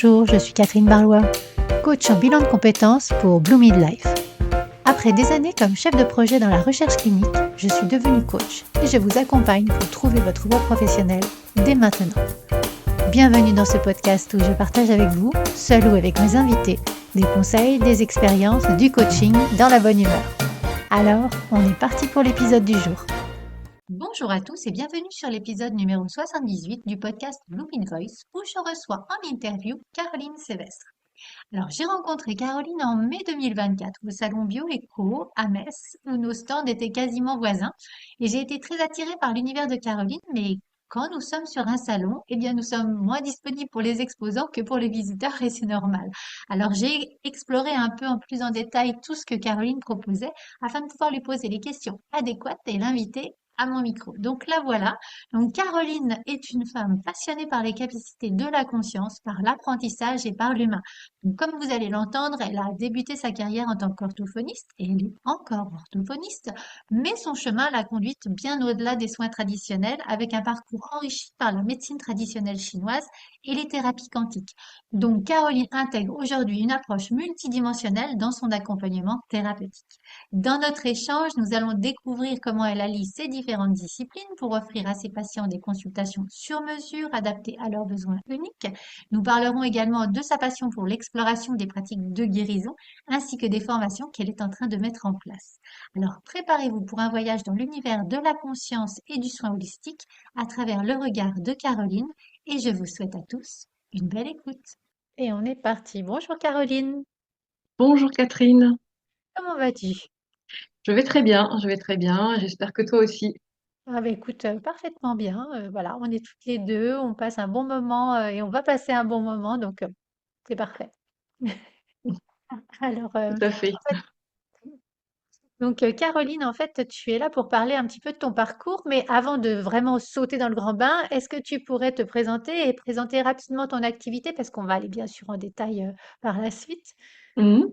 Bonjour, je suis Catherine Barlois, coach en bilan de compétences pour Blue Midlife. Après des années comme chef de projet dans la recherche clinique, je suis devenue coach et je vous accompagne pour trouver votre voie professionnelle dès maintenant. Bienvenue dans ce podcast où je partage avec vous, seul ou avec mes invités, des conseils, des expériences, du coaching dans la bonne humeur. Alors, on est parti pour l'épisode du jour. Bonjour à tous et bienvenue sur l'épisode numéro 78 du podcast Blue Mid Voice où je reçois en interview Caroline Sévestre. Alors, j'ai rencontré Caroline en mai 2024 au salon Bioéco à Metz où nos stands étaient quasiment voisins et j'ai été très attirée par l'univers de Caroline, mais quand nous sommes sur un salon, eh bien, nous sommes moins disponibles pour les exposants que pour les visiteurs et c'est normal. Alors, j'ai exploré un peu en plus en détail tout ce que Caroline proposait afin de pouvoir lui poser les questions adéquates et l'inviter à mon micro. Donc là, voilà. Donc, Caroline est une femme passionnée par les capacités de la conscience, par l'apprentissage et par l'humain. Donc, comme vous allez l'entendre, elle a débuté sa carrière en tant qu'orthophoniste et elle est encore orthophoniste, mais son chemin l'a conduite bien au-delà des soins traditionnels avec un parcours enrichi par la médecine traditionnelle chinoise et les thérapies quantiques. Donc, Caroline intègre aujourd'hui une approche multidimensionnelle dans son accompagnement thérapeutique. Dans notre échange, nous allons découvrir comment elle allie ces différentes disciplines pour offrir à ses patients des consultations sur mesure adaptées à leurs besoins uniques. Nous parlerons également de sa passion pour l'exploration des pratiques de guérison ainsi que des formations qu'elle est en train de mettre en place. Alors préparez-vous pour un voyage dans l'univers de la conscience et du soin holistique à travers le regard de Caroline et je vous souhaite à tous une belle écoute. Et on est parti. Bonjour Caroline, Bonjour Catherine, comment vas-tu? je vais très bien, j'espère que toi aussi. Ah bah écoute, parfaitement bien. Voilà, on est toutes les deux, on passe un bon moment et on va passer un bon moment, donc c'est parfait. Alors, Tout à fait. en fait, donc, Caroline, en fait, tu es là pour parler un petit peu de ton parcours, mais avant de vraiment sauter dans le grand bain, est-ce que tu pourrais te présenter et présenter rapidement ton activité? Parce qu'on va aller bien sûr en détail par la suite. Mhm.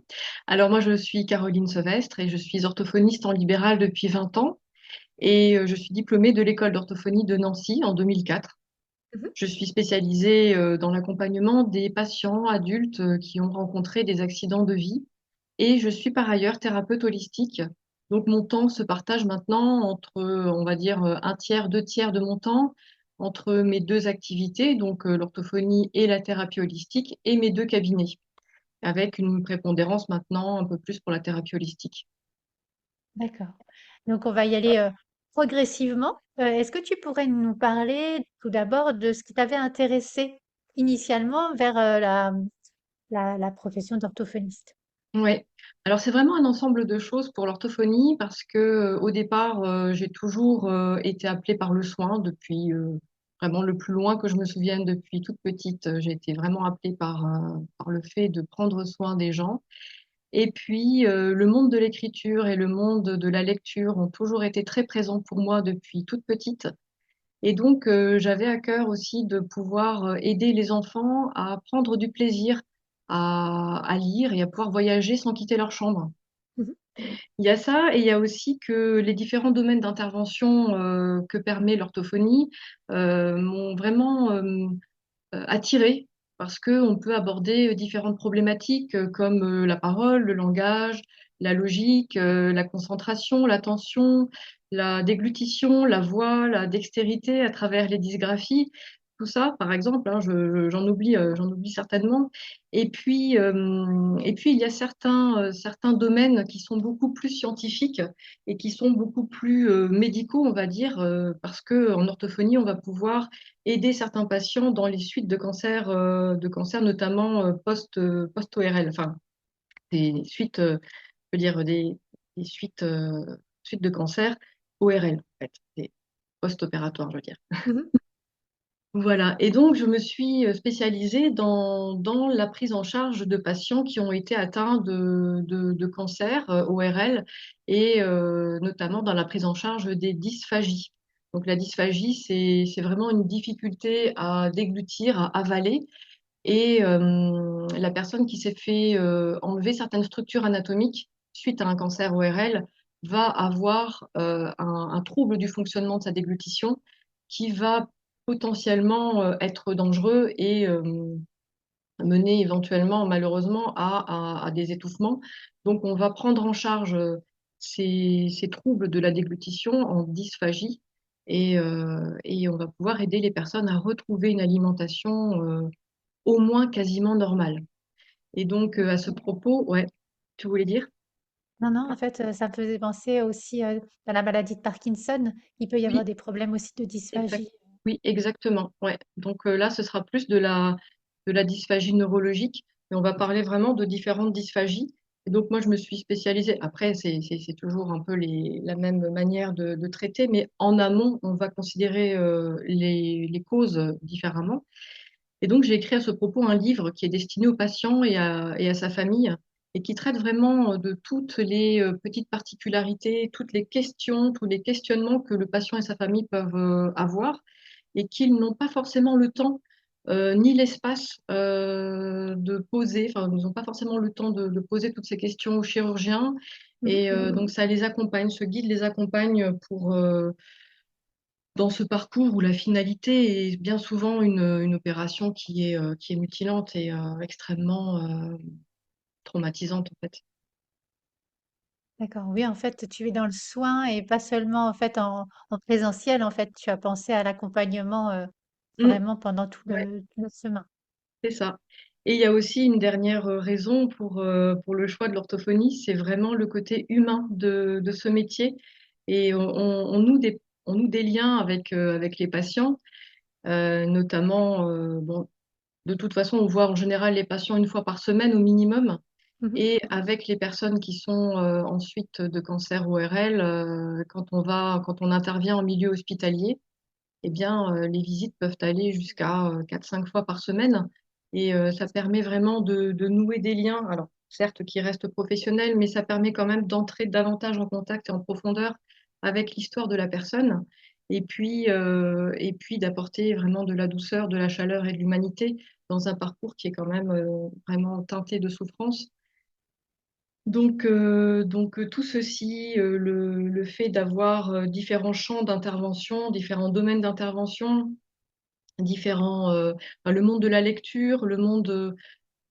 Alors moi je suis Caroline Sevestre et je suis orthophoniste en libéral depuis 20 ans et je suis diplômée de l'école d'orthophonie de Nancy en 2004. Mhm. Je suis spécialisée dans l'accompagnement des patients adultes qui ont rencontré des accidents de vie et je suis par ailleurs thérapeute holistique. Donc mon temps se partage maintenant entre, on va dire, un tiers, deux tiers de mon temps entre mes deux activités, donc l'orthophonie et la thérapie holistique, et mes deux cabinets, avec une prépondérance maintenant un peu plus pour la thérapie holistique. D'accord. Donc, on va y aller progressivement. Est-ce que tu pourrais nous parler tout d'abord de ce qui t'avait intéressé initialement vers la profession d'orthophoniste? Ouais. Alors c'est vraiment un ensemble de choses pour l'orthophonie parce que au départ j'ai toujours été appelée par le soin depuis vraiment le plus loin que je me souvienne depuis toute petite. J'ai été vraiment appelée par le fait de prendre soin des gens. Et puis le monde de l'écriture et le monde de la lecture ont toujours été très présents pour moi depuis toute petite. Et donc j'avais à cœur aussi de pouvoir aider les enfants à prendre du plaisir à lire et à pouvoir voyager sans quitter leur chambre. Mhm. Il y a ça, et il y a aussi que les différents domaines d'intervention que permet l'orthophonie m'ont vraiment attirée, parce qu'on peut aborder différentes problématiques comme la parole, le langage, la logique, la concentration, l'attention, la déglutition, la voix, la dextérité à travers les dysgraphies. Tout ça, par exemple, hein, j'en oublie certainement. Et puis, il y a certains domaines qui sont beaucoup plus scientifiques et qui sont beaucoup plus médicaux, on va dire, parce que en orthophonie, on va pouvoir aider certains patients dans les suites de cancer notamment post-ORL, enfin des suites, je veux dire des suites de cancer ORL, en fait, des post-opératoires, je veux dire. Mhm. Voilà. Et donc, je me suis spécialisée dans la prise en charge de patients qui ont été atteints de cancer ORL et notamment dans la prise en charge des dysphagies. Donc, la dysphagie, c'est vraiment une difficulté à déglutir, à avaler. Et la personne qui s'est fait enlever certaines structures anatomiques suite à un cancer ORL va avoir un trouble du fonctionnement de sa déglutition qui va potentiellement être dangereux mener éventuellement, malheureusement, à des étouffements. Donc, on va prendre en charge ces troubles de la déglutition en dysphagie et on va pouvoir aider les personnes à retrouver une alimentation au moins quasiment normale. Et donc, à ce propos, ouais, tu voulais dire? Non, non, en fait, ça me faisait penser aussi, à la maladie de Parkinson. Il peut y avoir Oui, des problèmes aussi de exact. dysphagie. Oui, exactement. Ouais. Donc là, ce sera plus de la dysphagie neurologique, mais on va parler vraiment de différentes dysphagies. Et donc moi, je me suis spécialisée. Après, c'est toujours un peu la même manière de traiter, mais en amont, on va considérer les causes différemment. Et donc, j'ai écrit à ce propos un livre qui est destiné aux patients et à sa famille et qui traite vraiment de toutes les petites particularités, toutes les questions, tous les questionnements que le patient et sa famille peuvent avoir et qu'ils n'ont pas forcément le temps ni l'espace de poser, enfin, ils n'ont pas forcément le temps de poser toutes ces questions aux chirurgiens. Mmh. Et donc, ça les accompagne, ce guide les accompagne pour, dans ce parcours où la finalité est bien souvent une opération qui est mutilante et extrêmement traumatisante, en fait. D'accord, oui, en fait, tu es dans le soin et pas seulement en fait en présentiel, en fait, tu as pensé à l'accompagnement Mm, vraiment pendant ouais, tout le chemin. c'est ça. Et il y a aussi une dernière raison pour le choix de l'orthophonie, c'est vraiment le côté humain de ce métier. Et on noue des liens avec les patients, notamment, bon, de toute façon, on voit en général les patients une fois par semaine au minimum. Mhm. Et avec les personnes qui sont ensuite de cancer ORL, quand on intervient en milieu hospitalier, eh bien, les visites peuvent aller jusqu'à 4-5 fois par semaine. Et ça permet vraiment de nouer des liens, alors certes qui restent professionnels, mais ça permet quand même d'entrer davantage en contact et en profondeur avec l'histoire de la personne. Et puis d'apporter vraiment de la douceur, de la chaleur et de l'humanité dans un parcours qui est quand même vraiment teinté de souffrance. Donc tout ceci, le fait d'avoir différents champs d'intervention, différents domaines d'intervention, enfin, le monde de la lecture, le monde,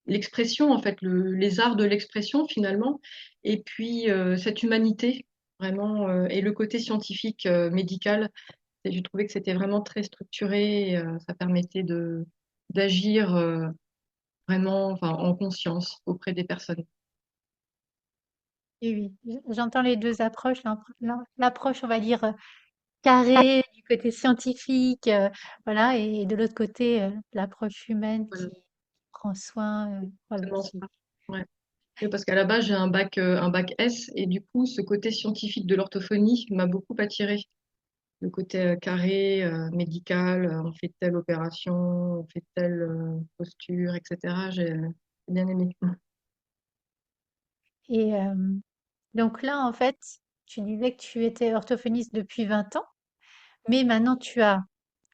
l'expression en fait, les arts de l'expression finalement, et puis cette humanité vraiment, et le côté scientifique, médical, et j'ai trouvé que c'était vraiment très structuré, et, ça permettait d'agir vraiment, enfin, en conscience auprès des personnes. Et oui, j'entends les deux approches, l'approche, on va dire, carrée du côté scientifique, voilà, et de l'autre côté, l'approche humaine Voilà, qui prend soin, voilà, exactement ça. Ouais. Oui, parce qu'à la base, j'ai un bac S et du coup, ce côté scientifique de l'orthophonie m'a beaucoup attirée. Le côté carré, médical, on fait telle opération, on fait telle posture, etc. J'ai bien aimé. Et donc là, en fait, tu disais que tu étais orthophoniste depuis 20 ans, mais maintenant tu as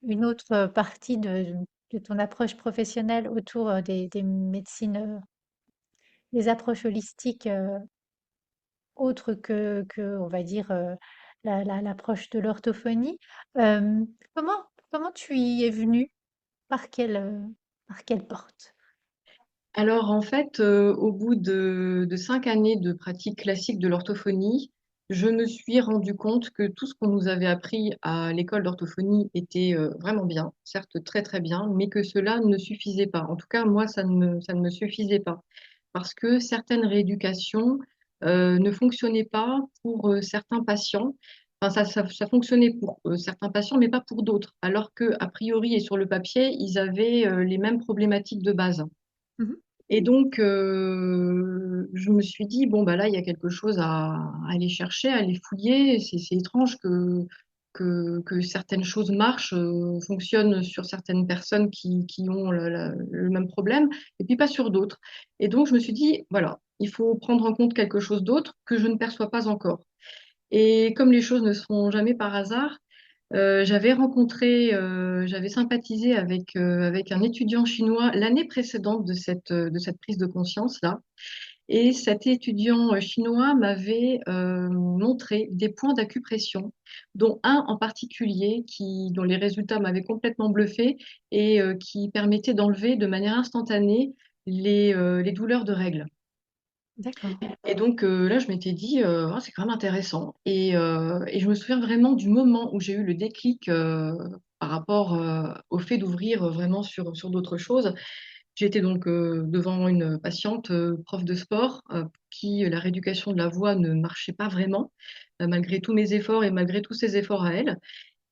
une autre partie de ton approche professionnelle autour des médecines, des approches holistiques autres on va dire, l'approche de l'orthophonie. Euh, comment tu y es venue? Par quelle porte? Alors en fait, au bout de 5 années de pratique classique de l'orthophonie, je me suis rendu compte que tout ce qu'on nous avait appris à l'école d'orthophonie était vraiment bien, certes très très bien, mais que cela ne suffisait pas. En tout cas, moi, ça ne me suffisait pas parce que certaines rééducations ne fonctionnaient pas pour certains patients. Enfin, ça fonctionnait pour certains patients, mais pas pour d'autres, alors que a priori et sur le papier, ils avaient les mêmes problématiques de base. Mhm. Et donc, je me suis dit, bon, bah là, il y a quelque chose à aller chercher, à aller fouiller. C'est étrange que certaines choses marchent, fonctionnent sur certaines personnes qui ont le même problème, et puis pas sur d'autres. Et donc, je me suis dit, voilà, il faut prendre en compte quelque chose d'autre que je ne perçois pas encore. Et comme les choses ne se font jamais par hasard, j'avais sympathisé avec un étudiant chinois l'année précédente de cette prise de conscience-là. Et cet étudiant chinois m'avait montré des points d'acupression, dont un en particulier dont les résultats m'avaient complètement bluffé et qui permettait d'enlever de manière instantanée les douleurs de règles. D'accord. Et donc là, je m'étais dit, ah, c'est quand même intéressant. Et je me souviens vraiment du moment où j'ai eu le déclic par rapport au fait d'ouvrir vraiment sur d'autres choses. J'étais donc devant une patiente prof de sport pour qui la rééducation de la voix ne marchait pas vraiment, malgré tous mes efforts et malgré tous ses efforts à elle.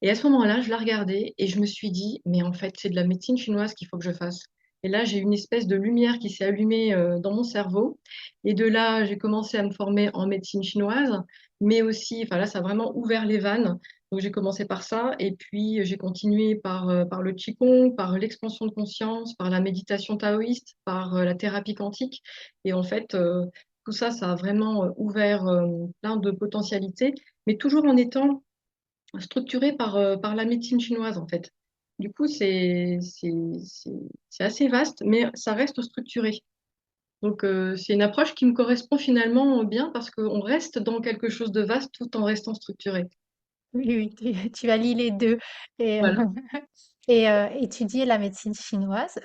Et à ce moment-là, je la regardais et je me suis dit, mais en fait, c'est de la médecine chinoise qu'il faut que je fasse. Et là, j'ai une espèce de lumière qui s'est allumée dans mon cerveau. Et de là, j'ai commencé à me former en médecine chinoise, mais aussi, enfin là, ça a vraiment ouvert les vannes. Donc j'ai commencé par ça, et puis j'ai continué par le Qigong, par l'expansion de conscience, par la méditation taoïste, par la thérapie quantique. Et en fait, tout ça, ça a vraiment ouvert plein de potentialités, mais toujours en étant structuré par la médecine chinoise, en fait. Du coup, c'est assez vaste, mais ça reste structuré. Donc, c'est une approche qui me correspond finalement bien parce qu'on reste dans quelque chose de vaste tout en restant structuré. Oui, oui, tu allies les deux. Et, Voilà. étudier la médecine chinoise,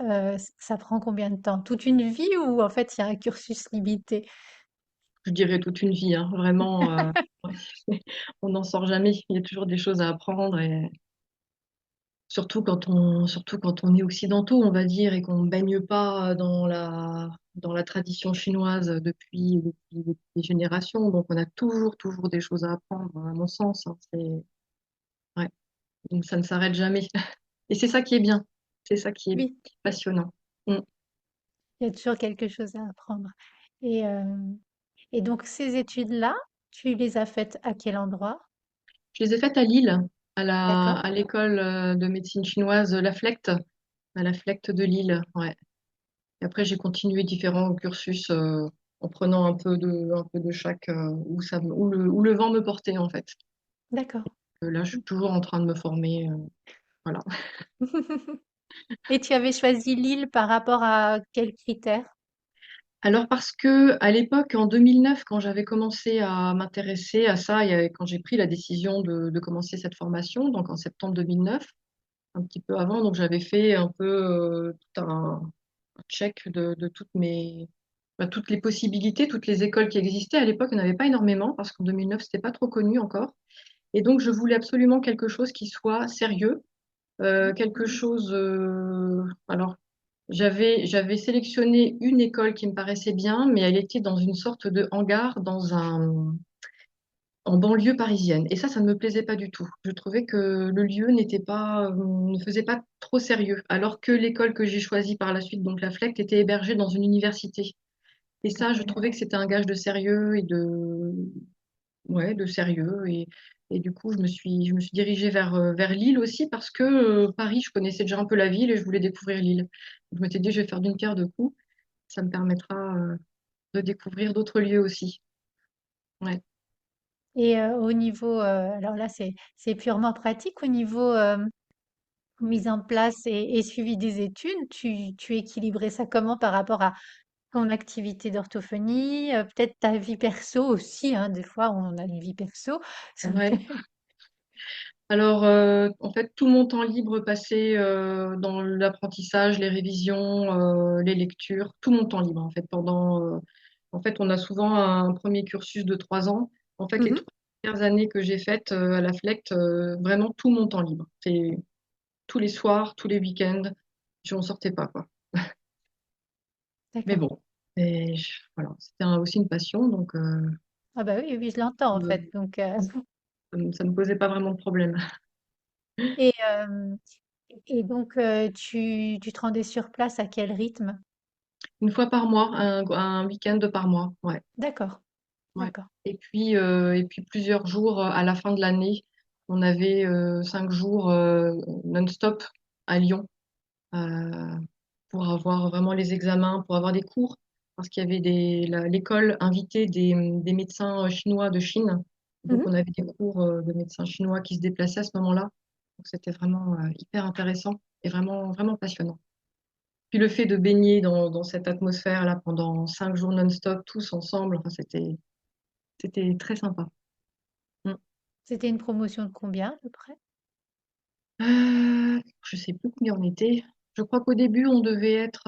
ça prend combien de temps? Toute une vie ou en fait il y a un cursus limité? Je dirais toute une vie, hein. Vraiment, on n'en sort jamais. Il y a toujours des choses à apprendre et surtout quand on est occidentaux, on va dire, et qu'on ne baigne pas dans la tradition chinoise depuis des générations. Donc, on a toujours des choses à apprendre, à mon sens, hein. Ouais. Donc, ça ne s'arrête jamais. Et c'est ça qui est bien. C'est ça Oui, qui est passionnant. Mm. il y a toujours quelque chose à apprendre. Et, et donc ces études-là, tu les as faites à quel endroit? Je les ai faites à Lille, D'accord, à l'école de médecine chinoise, la FLECT, à la FLECT de Lille. Ouais. Et après, j'ai continué différents cursus en prenant un peu de chaque où le vent me portait en fait. d'accord. Là, je suis toujours en train de me former. Voilà. Et tu avais choisi Lille par rapport à quels critères? Alors parce que à l'époque, en 2009, quand j'avais commencé à m'intéresser à ça, quand j'ai pris la décision de commencer cette formation, donc en septembre 2009, un petit peu avant, donc j'avais fait un peu tout un check de toutes les possibilités, toutes les écoles qui existaient. À l'époque, il n'y en avait pas énormément parce qu'en 2009, c'était pas trop connu encore. Et donc, je voulais absolument quelque chose qui soit sérieux, quelque chose. Alors, j'avais sélectionné une école qui me paraissait bien, mais elle était dans une sorte de hangar, en banlieue parisienne. Et ça ne me plaisait pas du tout. Je trouvais que le lieu ne faisait pas trop sérieux, alors que l'école que j'ai choisie par la suite, donc la FLECT, était hébergée dans une université. Et ça, je trouvais que c'était un gage de sérieux ouais, de sérieux. Et du coup, je me suis dirigée vers Lille aussi parce que Paris, je connaissais déjà un peu la ville et je voulais découvrir Lille. Je m'étais dit, je vais faire d'une pierre deux coups. Ça me permettra de découvrir d'autres lieux aussi. Ouais. Et au niveau, alors là c'est purement pratique, au niveau mise en place et suivi des études, tu équilibrais ça comment par rapport à ton activité d'orthophonie, peut-être ta vie perso aussi, hein, des fois on a une vie perso. Ouais. Alors, en fait, tout mon temps libre passé dans l'apprentissage, les révisions, les lectures, tout mon temps libre, en fait, en fait, on a souvent un premier cursus de 3 ans. En fait, les Mhm. 3 premières années que j'ai faites à la FLECT, vraiment tout mon temps libre. C'est tous les soirs, tous les week-ends, je n'en sortais pas, quoi. Mais D'accord. bon, voilà, c'était aussi une passion, donc Ah bah oui, oui, je l'entends en fait. euh, Donc, ça ne posait pas vraiment de problème. et, euh, et donc tu te rendais sur place à quel rythme? Une fois par mois, un week-end par mois, ouais. D'accord, Ouais. d'accord. Et puis plusieurs jours à la fin de l'année, on avait 5 jours non-stop à Lyon euh, pour avoir vraiment les examens, pour avoir des cours, parce qu'il y avait l'école invitait des médecins chinois de Chine. Donc Mhm. on avait des cours de médecins chinois qui se déplaçaient à ce moment-là. Donc c'était vraiment hyper intéressant et vraiment passionnant. Puis le fait de baigner dans cette atmosphère-là pendant 5 jours non-stop, tous ensemble, enfin, c'était très sympa. Mm. C'était une promotion de combien à peu près? Je sais plus combien on était. Je crois qu'au début, on devait être,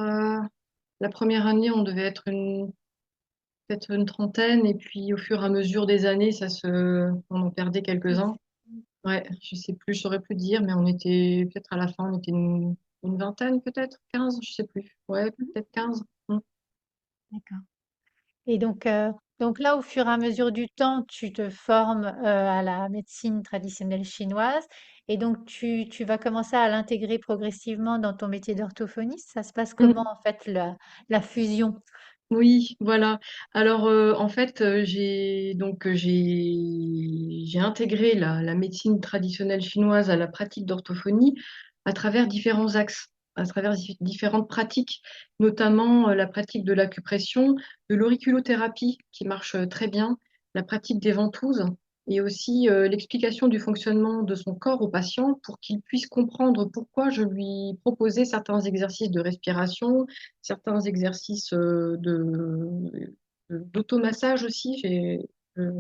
la première année, on devait être peut-être une trentaine, et puis au fur et à mesure des années, on en perdait quelques-uns. Ouais, je sais plus, je saurais plus dire, mais on était, peut-être à la fin, on était une vingtaine, peut-être, 15, je sais plus. Ouais, peut-être 15. Mm. D'accord. Et donc là, au fur et à mesure du temps, tu te formes à la médecine traditionnelle chinoise et donc tu vas commencer à l'intégrer progressivement dans ton métier d'orthophoniste. Ça se passe comment Mm. en fait la fusion? Oui, voilà. Alors, en fait, j'ai intégré la médecine traditionnelle chinoise à la pratique d'orthophonie à travers différents axes, à travers différentes pratiques, notamment la pratique de l'acupression, de l'auriculothérapie qui marche très bien, la pratique des ventouses et aussi l'explication du fonctionnement de son corps au patient pour qu'il puisse comprendre pourquoi je lui proposais certains exercices de respiration, certains exercices d'automassage aussi. Je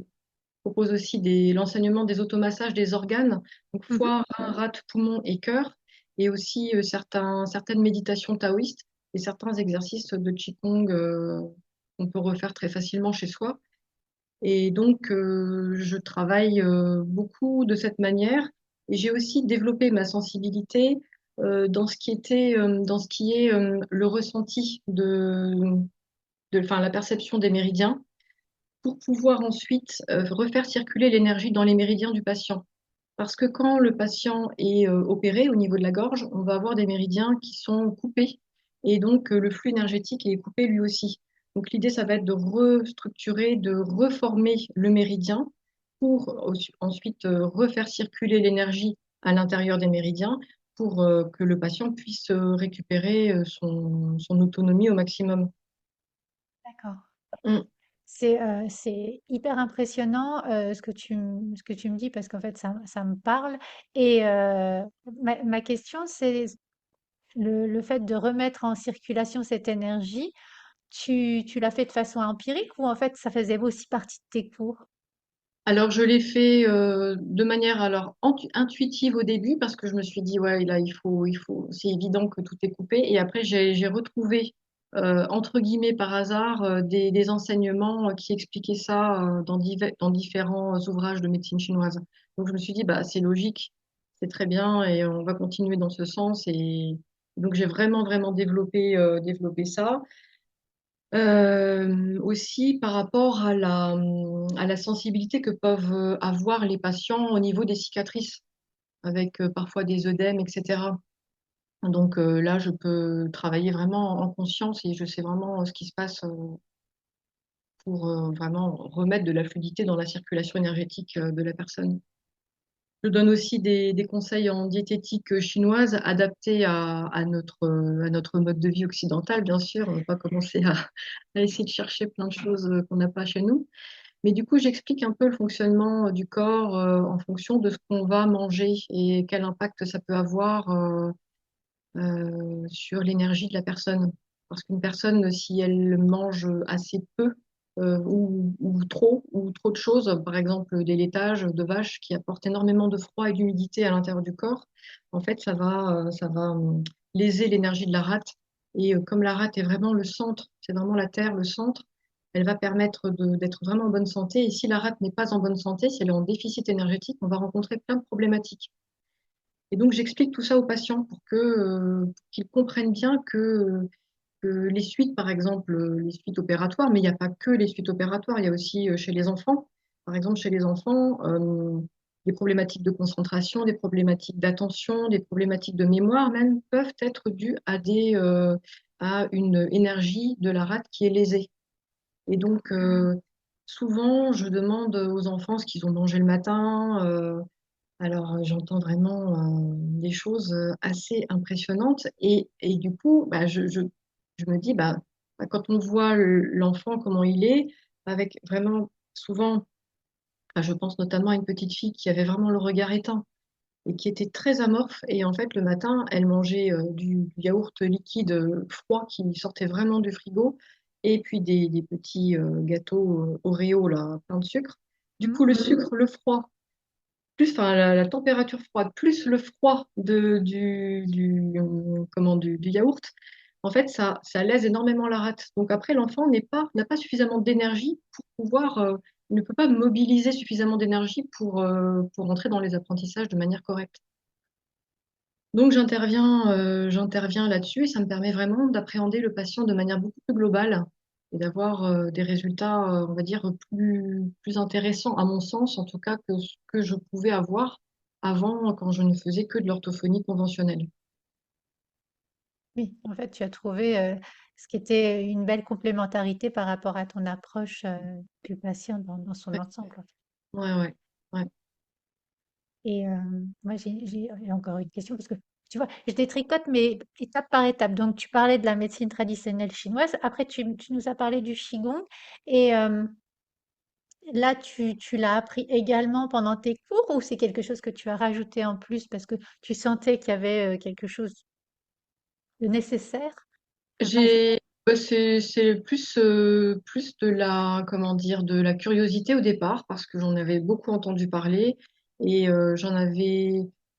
propose aussi l'enseignement des automassages des organes, donc Mhm. foie, rein, rate, poumon et cœur, et aussi certaines méditations taoïstes et certains exercices de Qigong qu'on peut refaire très facilement chez soi. Et donc, je travaille beaucoup de cette manière. Et j'ai aussi développé ma sensibilité dans ce qui est le ressenti enfin, la perception des méridiens, pour pouvoir ensuite refaire circuler l'énergie dans les méridiens du patient. Parce que quand le patient est opéré au niveau de la gorge, on va avoir des méridiens qui sont coupés. Et donc, le flux énergétique est coupé lui aussi. Donc, l'idée, ça va être de restructurer, de reformer le méridien pour ensuite refaire circuler l'énergie à l'intérieur des méridiens pour que le patient puisse récupérer son autonomie au maximum. D'accord. Mm. C'est hyper impressionnant ce que tu me dis parce qu'en fait ça me parle. Et ma question c'est le fait de remettre en circulation cette énergie, tu l'as fait de façon empirique ou en fait ça faisait aussi partie de tes cours? Alors, je l'ai fait de manière alors intuitive au début parce que je me suis dit, ouais, là, c'est évident que tout est coupé. Et après, j'ai retrouvé, entre guillemets, par hasard, des enseignements qui expliquaient ça dans différents ouvrages de médecine chinoise. Donc, je me suis dit, bah, c'est logique, c'est très bien et on va continuer dans ce sens. Et donc, j'ai vraiment, vraiment développé ça. Aussi par rapport à la sensibilité que peuvent avoir les patients au niveau des cicatrices, avec parfois des œdèmes, etc. Donc là, je peux travailler vraiment en conscience et je sais vraiment ce qui se passe pour vraiment remettre de la fluidité dans la circulation énergétique de la personne. Je donne aussi des conseils en diététique chinoise adaptés à notre mode de vie occidental, bien sûr. On ne va pas commencer à essayer de chercher plein de choses qu'on n'a pas chez nous. Mais du coup, j'explique un peu le fonctionnement du corps en fonction de ce qu'on va manger et quel impact ça peut avoir sur l'énergie de la personne. Parce qu'une personne, si elle mange assez peu ou trop de choses, par exemple des laitages de vaches qui apportent énormément de froid et d'humidité à l'intérieur du corps, en fait, ça va léser l'énergie de la rate. Et comme la rate est vraiment le centre, c'est vraiment la terre, le centre, elle va permettre d'être vraiment en bonne santé. Et si la rate n'est pas en bonne santé, si elle est en déficit énergétique, on va rencontrer plein de problématiques. Et donc, j'explique tout ça aux patients pour qu'ils comprennent bien que les suites, par exemple, les suites opératoires, mais il n'y a pas que les suites opératoires, il y a aussi chez les enfants. Par exemple, chez les enfants, des problématiques de concentration, des problématiques d'attention, des problématiques de mémoire même peuvent être dues à une énergie de la rate qui est lésée. Et donc, souvent, je demande aux enfants ce qu'ils ont mangé le matin. Alors, j'entends vraiment des choses assez impressionnantes. Et du coup, bah, je me dis, bah, quand on voit l'enfant, comment il est, avec vraiment souvent, je pense notamment à une petite fille qui avait vraiment le regard éteint. et qui était très amorphe. Et en fait, le matin, elle mangeait du yaourt liquide froid qui sortait vraiment du frigo, et puis des petits gâteaux Oreo, là, plein de sucre. Du Mhm. coup, le sucre, le froid, plus enfin, la température froide, plus le froid du yaourt, en fait, ça lèse énormément la rate. Donc après, l'enfant n'a pas suffisamment d'énergie pour pouvoir, il ne peut pas mobiliser suffisamment d'énergie pour entrer dans les apprentissages de manière correcte. Donc j'interviens là-dessus et ça me permet vraiment d'appréhender le patient de manière beaucoup plus globale et d'avoir des résultats, on va dire, plus intéressants, à mon sens, en tout cas, que ce que je pouvais avoir avant quand je ne faisais que de l'orthophonie conventionnelle. Oui, en fait, tu as trouvé ce qui était une belle complémentarité par rapport à ton approche du patient dans son Ouais, ensemble, en fait. ouais, ouais. Ouais. Et moi, j'ai encore une question parce que tu vois, je détricote, mais étape par étape. Donc, tu parlais de la médecine traditionnelle chinoise. Après, tu nous as parlé du Qigong. Et là, tu l'as appris également pendant tes cours ou c'est quelque chose que tu as rajouté en plus parce que tu sentais qu'il y avait quelque chose de nécessaire à rajouter? C'est plus de la, comment dire, de la curiosité au départ, parce que j'en avais beaucoup entendu parler et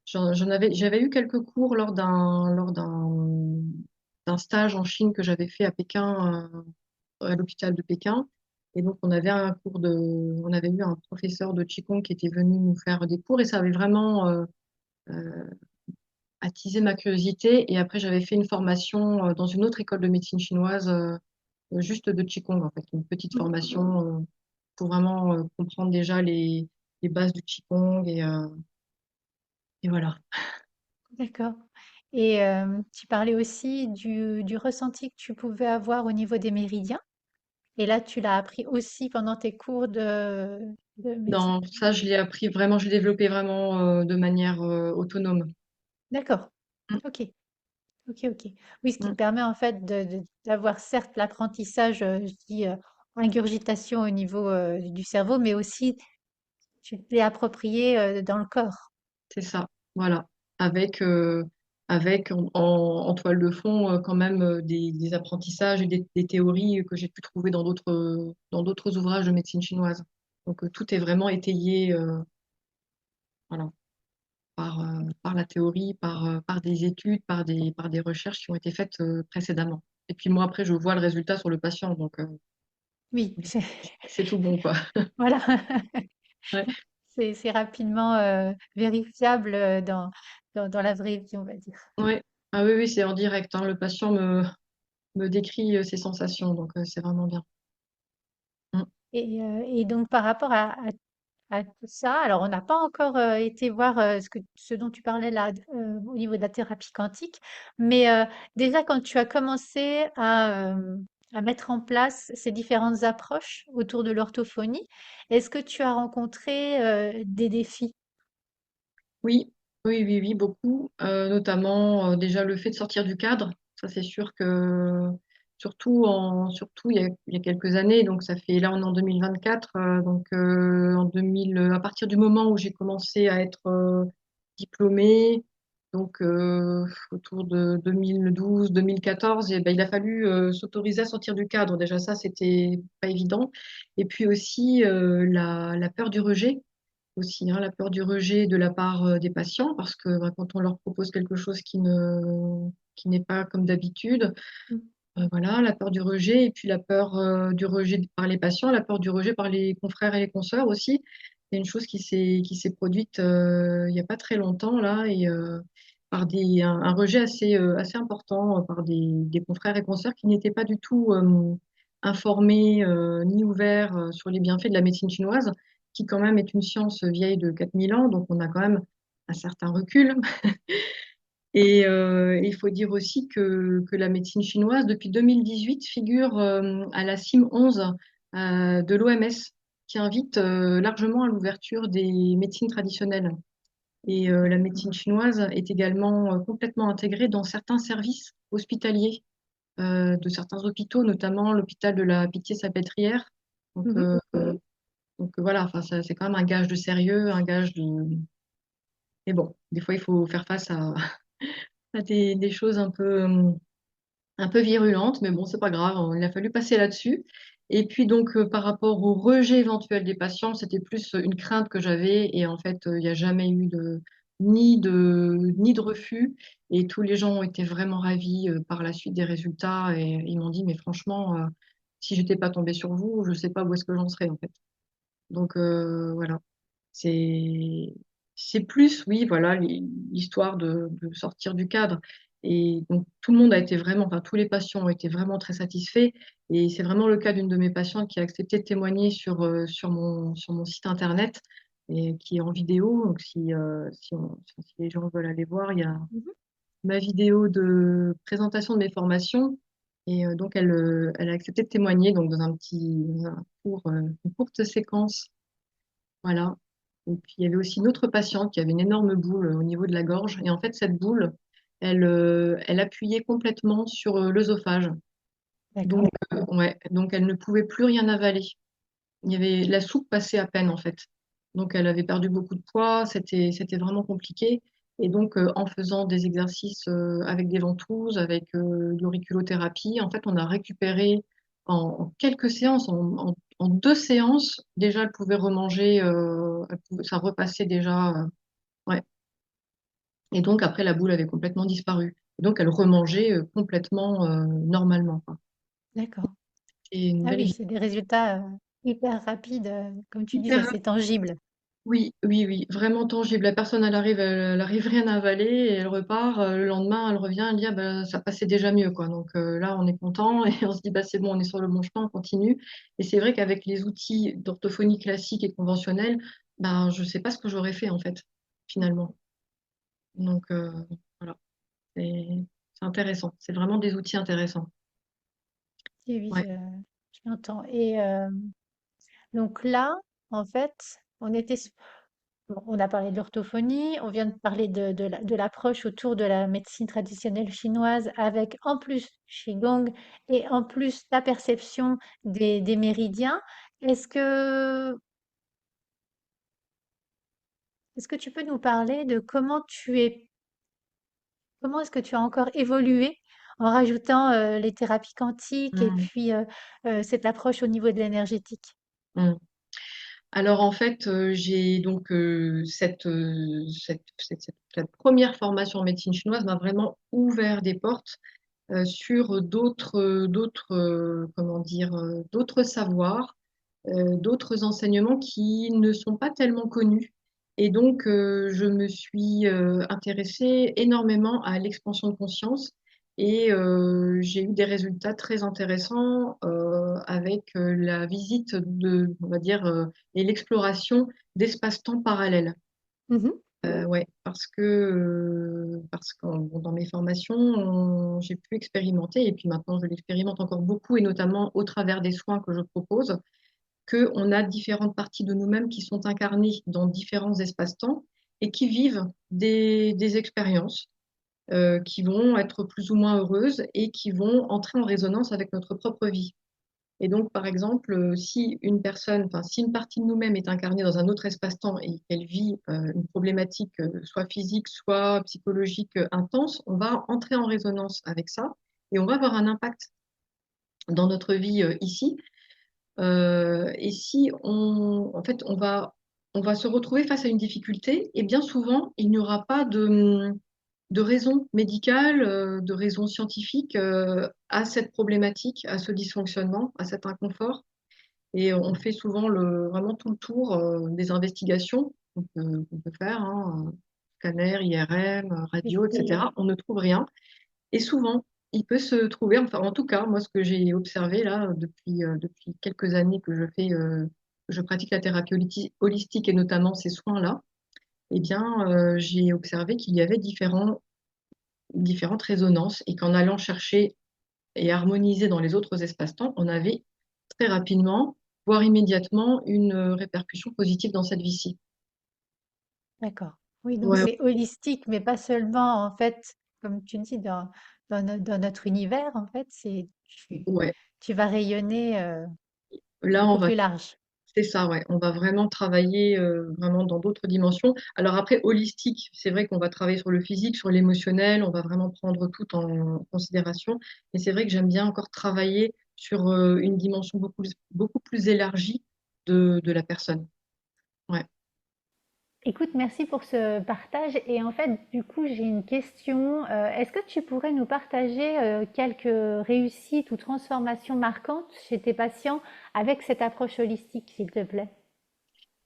j'avais eu quelques cours d'un stage en Chine que j'avais fait à Pékin, à l'hôpital de Pékin. Et donc, on avait eu un professeur de Qigong qui était venu nous faire des cours et ça avait vraiment euh, attisé ma curiosité. Et après, j'avais fait une formation dans une autre école de médecine chinoise, juste de Qigong, en fait, une petite formation pour vraiment comprendre déjà les bases du Qigong. Et voilà. D'accord. Et tu parlais aussi du ressenti que tu pouvais avoir au niveau des méridiens. Et là, tu l'as appris aussi pendant tes cours de médecine. Dans ça, je l'ai appris vraiment, je l'ai développé vraiment de manière autonome. D'accord. Mm, Ok. Ok, ok. Oui, ce qui te mm. permet en fait d'avoir certes l'apprentissage, je dis, ingurgitation au niveau du cerveau, mais aussi tu te l'es approprié dans le corps. C'est ça, voilà. Avec, en toile de fond quand même des apprentissages et des théories que j'ai pu trouver dans d'autres ouvrages de médecine chinoise. Donc tout est vraiment étayé voilà, par la théorie, par des études, par des recherches qui ont été faites précédemment. Et puis moi, après, je vois le résultat sur le patient, donc Oui, c'est tout bon, quoi. voilà. Ouais, C'est rapidement vérifiable dans la vraie vie, on va dire. ouais. Ah oui, oui, c'est en direct, hein. Le patient me décrit ses sensations, donc c'est vraiment bien. Mm. Et donc par rapport à tout ça, alors on n'a pas encore été voir ce dont tu parlais là au niveau de la thérapie quantique, mais déjà quand tu as commencé à mettre en place ces différentes approches autour de l'orthophonie, est-ce que tu as rencontré des défis? Oui, oui, oui, oui, beaucoup. Notamment déjà le fait de sortir du cadre. Ça, c'est sûr que surtout il y a quelques années, donc ça fait là on est en 2024, donc en 2000, à partir du moment où j'ai commencé à être diplômée, donc autour de 2012-2014, et ben, il a fallu s'autoriser à sortir du cadre. Déjà ça, c'était pas évident. Et puis aussi la peur du rejet aussi, hein, la peur du rejet de la part des patients, parce que bah, quand on leur propose quelque chose qui n'est pas comme d'habitude, voilà, la peur du rejet, et puis la peur du rejet par les patients, la peur du rejet par les confrères et les consoeurs aussi. C'est une chose qui s'est produite il n'y a pas très longtemps, là, et par un rejet assez important par des confrères et consoeurs qui n'étaient pas du tout informés ni ouverts sur les bienfaits de la médecine chinoise, qui quand même est une science vieille de 4000 ans, donc on a quand même un certain recul. Et il faut dire aussi que la médecine chinoise, depuis 2018, figure à la CIM 11 de l'OMS, qui invite largement à l'ouverture des médecines traditionnelles. Et la médecine chinoise est également complètement intégrée dans certains services hospitaliers de certains hôpitaux, notamment l'hôpital de la Pitié-Salpêtrière. Donc, Mhm. voilà, enfin, c'est quand même un gage de sérieux, un gage Mais bon, des fois, il faut faire face à des choses un peu virulente, mais bon, c'est pas grave, il a fallu passer là-dessus. Et puis donc, par rapport au rejet éventuel des patients, c'était plus une crainte que j'avais. Et en fait, il n'y a jamais eu ni de refus. Et tous les gens ont été vraiment ravis par la suite des résultats. Et ils m'ont dit, mais franchement, si j'étais pas tombée sur vous, je sais pas où est-ce que j'en serais en fait. Donc voilà. C'est, c'est plus, oui, voilà, l'histoire de sortir du cadre. Et donc, tout le monde a été vraiment, enfin, tous les patients ont été vraiment très satisfaits. Et c'est vraiment le cas d'une de mes patientes qui a accepté de témoigner sur mon site internet et qui est en vidéo. Donc, si les gens veulent aller voir, il y a Mhm. ma vidéo de présentation de mes formations. Et donc, elle a accepté de témoigner donc, une courte séquence, voilà. Et puis, il y avait aussi une autre patiente qui avait une énorme boule au niveau de la gorge. Et en fait, cette boule, elle appuyait complètement sur l'œsophage. D'accord. Donc, ouais, donc, elle ne pouvait plus rien avaler. Il y avait, la soupe passait à peine, en fait. Donc, elle avait perdu beaucoup de poids. C'était vraiment compliqué. Et donc, en faisant des exercices avec des ventouses, avec de l'auriculothérapie, en fait, on a récupéré en quelques séances, en deux séances, déjà, elle pouvait remanger, ça repassait déjà. Ouais. Et donc, après, la boule avait complètement disparu. Et donc, elle remangeait complètement normalement, quoi. D'accord. Et une Ah belle oui, vie. c'est des résultats hyper rapides, comme tu dis, Hyper c'est tangible. Oui, oui, oui, vraiment tangible. La personne, elle arrive rien à avaler et elle repart. Le lendemain, elle revient, elle dit, ah ben, ça passait déjà mieux, quoi. Donc là, on est content et on se dit, bah, c'est bon, on est sur le bon chemin, on continue. Et c'est vrai qu'avec les outils d'orthophonie classique et conventionnels, ben, je sais pas ce que j'aurais fait, en fait, finalement. Donc voilà, c'est intéressant. C'est vraiment des outils intéressants. Oui, oui, Ouais. je l'entends. Et donc là, en fait, on était, bon, on a parlé de l'orthophonie, on vient de parler de l'approche autour de la médecine traditionnelle chinoise avec en plus Qigong et en plus la perception des méridiens. Est-ce que, est-ce que tu peux nous parler de comment est-ce que tu as encore évolué en rajoutant les thérapies quantiques et Mm, puis cette approche au niveau de l'énergétique? mm. Alors en fait, j'ai donc cette première formation en médecine chinoise m'a vraiment ouvert des portes sur comment dire, d'autres savoirs, d'autres enseignements qui ne sont pas tellement connus. Et donc, je me suis intéressée énormément à l'expansion de conscience et j'ai eu des résultats très intéressants avec la visite on va dire, et l'exploration d'espaces-temps parallèles. Mhm. Ouais, parce que bon, dans mes formations, j'ai pu expérimenter, et puis maintenant je l'expérimente encore beaucoup, et notamment au travers des soins que je propose, qu'on a différentes parties de nous-mêmes qui sont incarnées dans différents espaces-temps et qui vivent des expériences qui vont être plus ou moins heureuses et qui vont entrer en résonance avec notre propre vie. Et donc, par exemple, si une partie de nous-mêmes est incarnée dans un autre espace-temps et qu'elle vit une problématique soit physique, soit psychologique intense, on va entrer en résonance avec ça et on va avoir un impact dans notre vie ici. Et si en fait, on va se retrouver face à une difficulté, et bien souvent, il n'y aura pas de raison médicale, de raison scientifique à cette problématique, à ce dysfonctionnement, à cet inconfort. Et on fait souvent vraiment tout le tour des investigations qu'on peut faire, hein, scanner, IRM, Oui. radio, etc. On ne trouve rien. Et souvent, il peut se trouver, enfin en tout cas, moi ce que j'ai observé là depuis quelques années que je pratique la thérapie holistique et notamment ces soins-là, eh bien j'ai observé qu'il y avait différentes résonances et qu'en allant chercher et harmoniser dans les autres espaces-temps, on avait très rapidement, voire immédiatement, une répercussion positive dans cette vie-ci. D'accord. Oui, donc Ouais, c'est holistique, mais pas seulement, en fait, comme tu dis, dans notre univers, en fait, tu, ouais. tu vas rayonner Là, on beaucoup va plus large. C'est ça, ouais. On va vraiment travailler vraiment dans d'autres dimensions. Alors après, holistique, c'est vrai qu'on va travailler sur le physique, sur l'émotionnel, on va vraiment prendre tout en considération. Mais c'est vrai que j'aime bien encore travailler sur une dimension beaucoup plus élargie de la personne. Ouais. Écoute, merci pour ce partage. Et en fait, du coup, j'ai une question. Est-ce que tu pourrais nous partager quelques réussites ou transformations marquantes chez tes patients avec cette approche holistique, s'il te plaît?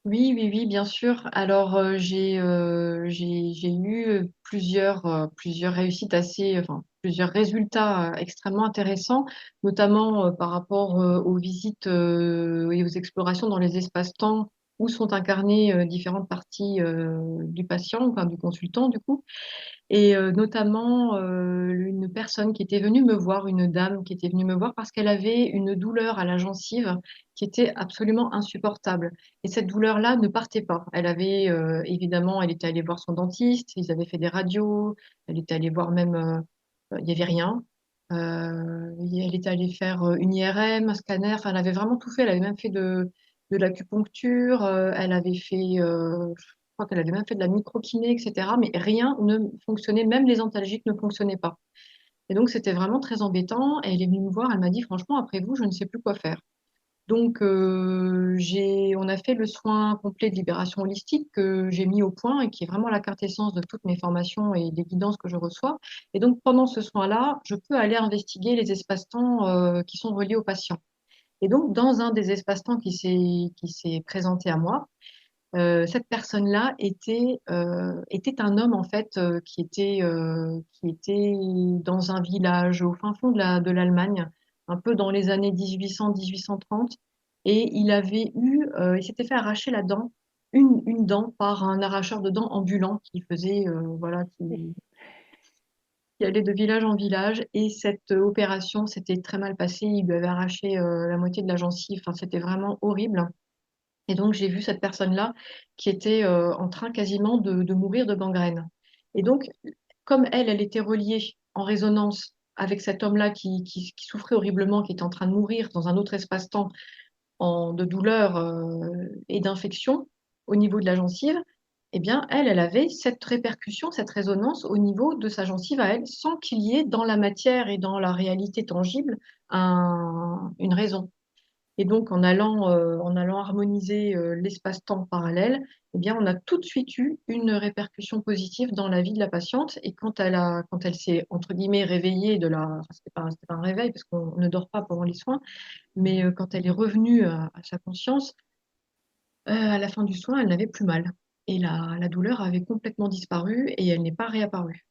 Oui, oui, oui, bien sûr. Alors, j'ai eu plusieurs réussites enfin, plusieurs résultats extrêmement intéressants, notamment par rapport aux visites et aux explorations dans les espaces-temps où sont incarnées différentes parties du patient, enfin du consultant, du coup. Et notamment une personne qui était venue me voir, une dame qui était venue me voir parce qu'elle avait une douleur à la gencive qui était absolument insupportable. Et cette douleur-là ne partait pas. Elle avait évidemment, elle était allée voir son dentiste, ils avaient fait des radios, elle était allée voir même, il n'y avait rien. Elle était allée faire une IRM, un scanner, enfin, elle avait vraiment tout fait. Elle avait même fait de l'acupuncture, elle avait fait, je crois qu'elle avait même fait de la microkiné, etc. Mais rien ne fonctionnait, même les antalgiques ne fonctionnaient pas. Et donc, c'était vraiment très embêtant. Et elle est venue me voir, elle m'a dit, franchement, après vous, je ne sais plus quoi faire. Donc, on a fait le soin complet de libération holistique que j'ai mis au point et qui est vraiment la quintessence de toutes mes formations et des guidances que je reçois. Et donc, pendant ce soin-là, je peux aller investiguer les espaces-temps qui sont reliés aux patients. Et donc, dans un des espaces-temps qui s'est présenté à moi, cette personne-là était un homme en fait qui était dans un village au fin fond de l'Allemagne, un peu dans les années 1800-1830, et il s'était fait arracher la dent, une dent par un arracheur de dents ambulant qui faisait voilà qui allait de village en village, et cette opération s'était très mal passée. Il lui avait arraché la moitié de la gencive. Enfin, c'était vraiment horrible. Et donc, j'ai vu cette personne-là qui était en train quasiment de mourir de gangrène. Et donc, comme elle était reliée en résonance avec cet homme-là qui souffrait horriblement, qui était en train de mourir dans un autre espace-temps de douleur et d'infection au niveau de la gencive, eh bien, elle avait cette répercussion, cette résonance au niveau de sa gencive à elle, sans qu'il y ait dans la matière et dans la réalité tangible une raison. Et donc, en allant harmoniser l'espace-temps parallèle, eh bien, on a tout de suite eu une répercussion positive dans la vie de la patiente. Et quand elle s'est, entre guillemets, réveillée enfin, c'était pas un réveil parce qu'on ne dort pas pendant les soins, mais quand elle est revenue à sa conscience, à la fin du soin, elle n'avait plus mal. Et la douleur avait complètement disparu et elle n'est pas réapparue.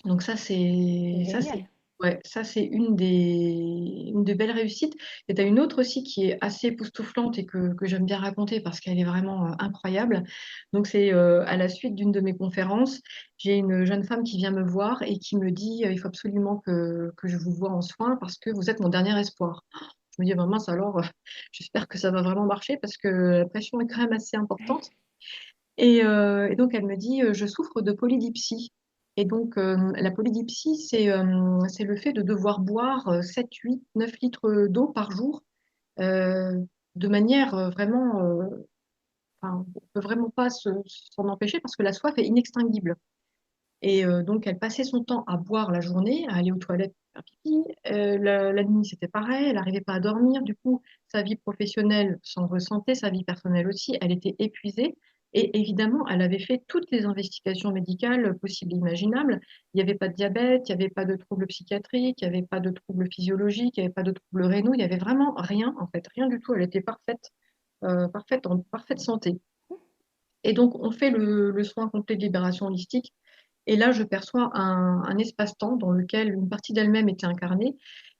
Donc C'est ça c'est, génial. ouais, ça c'est une des belles réussites. Et tu as une autre aussi qui est assez époustouflante et que j'aime bien raconter parce qu'elle est vraiment incroyable. Donc c'est à la suite d'une de mes conférences, j'ai une jeune femme qui vient me voir et qui me dit, il faut absolument que je vous voie en soins parce que vous êtes mon dernier espoir. Je me dis, bah, mince alors, j'espère que ça va vraiment marcher parce que la pression est quand même assez importante. Et donc, elle me dit, je souffre de polydipsie. Et donc, la polydipsie, c'est le fait de devoir boire 7, 8, 9 litres d'eau par jour euh, de manière vraiment, enfin, on peut vraiment pas s'en empêcher parce que la soif est inextinguible. Et donc, elle passait son temps à boire la journée, à aller aux toilettes, faire pipi. La nuit, c'était pareil, elle n'arrivait pas à dormir. Du coup, sa vie professionnelle s'en ressentait, sa vie personnelle aussi. Elle était épuisée. Et évidemment, elle avait fait toutes les investigations médicales possibles et imaginables. Il n'y avait pas de diabète, il n'y avait pas de troubles psychiatriques, il n'y avait pas de troubles physiologiques, il n'y avait pas de troubles rénaux, il n'y avait vraiment rien, en fait, rien du tout. Elle était parfaite, parfaite, en parfaite santé. Et donc, on fait le soin complet de libération holistique et là, je perçois un espace-temps dans lequel une partie d'elle-même était incarnée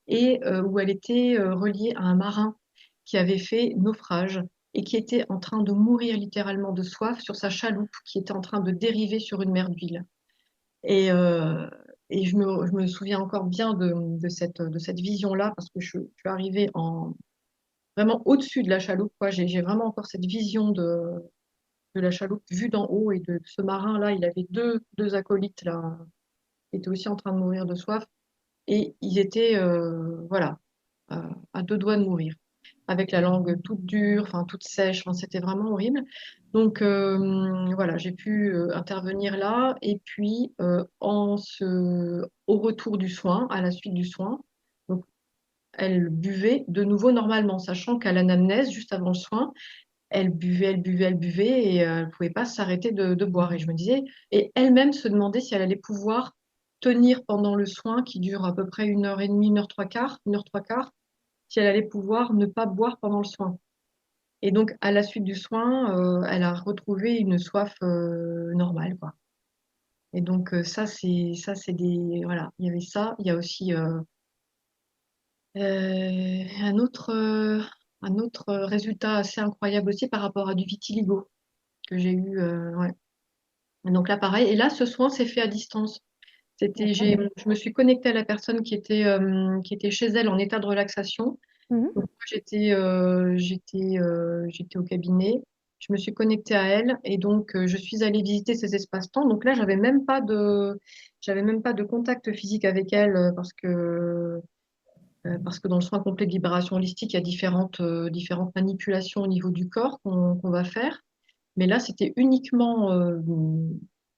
et où elle était reliée à un marin qui avait fait naufrage et qui était en train de mourir littéralement de soif sur sa chaloupe qui était en train de dériver sur une mer d'huile. Et, euh, et je me souviens encore bien de cette vision-là parce que je suis arrivée vraiment au-dessus de la chaloupe, quoi. J'ai vraiment encore cette vision de la chaloupe vue d'en haut et de ce marin-là. Il avait deux acolytes là étaient aussi en train de mourir de soif et ils étaient voilà, à deux doigts de mourir. avec la langue toute dure, enfin toute sèche, enfin, c'était vraiment horrible. Donc voilà, j'ai pu intervenir là et puis au retour du soin, à la suite du soin, donc elle buvait de nouveau normalement, sachant qu'à l'anamnèse, juste avant le soin, elle buvait, elle buvait, elle buvait et elle ne pouvait pas s'arrêter de boire. Et je me disais, et elle-même se demandait si elle allait pouvoir tenir pendant le soin qui dure à peu près 1 heure et demie, 1 heure trois quarts, 1 heure trois quarts, si elle allait pouvoir ne pas boire pendant le soin. Et donc, à la suite du soin, elle a retrouvé une soif normale, quoi. Et donc, ça, c'est des, voilà, il y avait ça. Il y a aussi un autre résultat assez incroyable aussi par rapport à du vitiligo que j'ai eu, ouais. Et donc là, pareil. Et là, ce soin s'est fait à distance. D'accord. Je me suis connectée à la personne qui était chez elle en état de relaxation. Mhm. Donc, moi, j'étais au cabinet. Je me suis connectée à elle et donc je suis allée visiter ses espaces-temps. Donc là, j'avais même pas de contact physique avec elle parce que dans le soin complet de libération holistique, il y a différentes manipulations au niveau du corps qu'on va faire. Mais là, c'était uniquement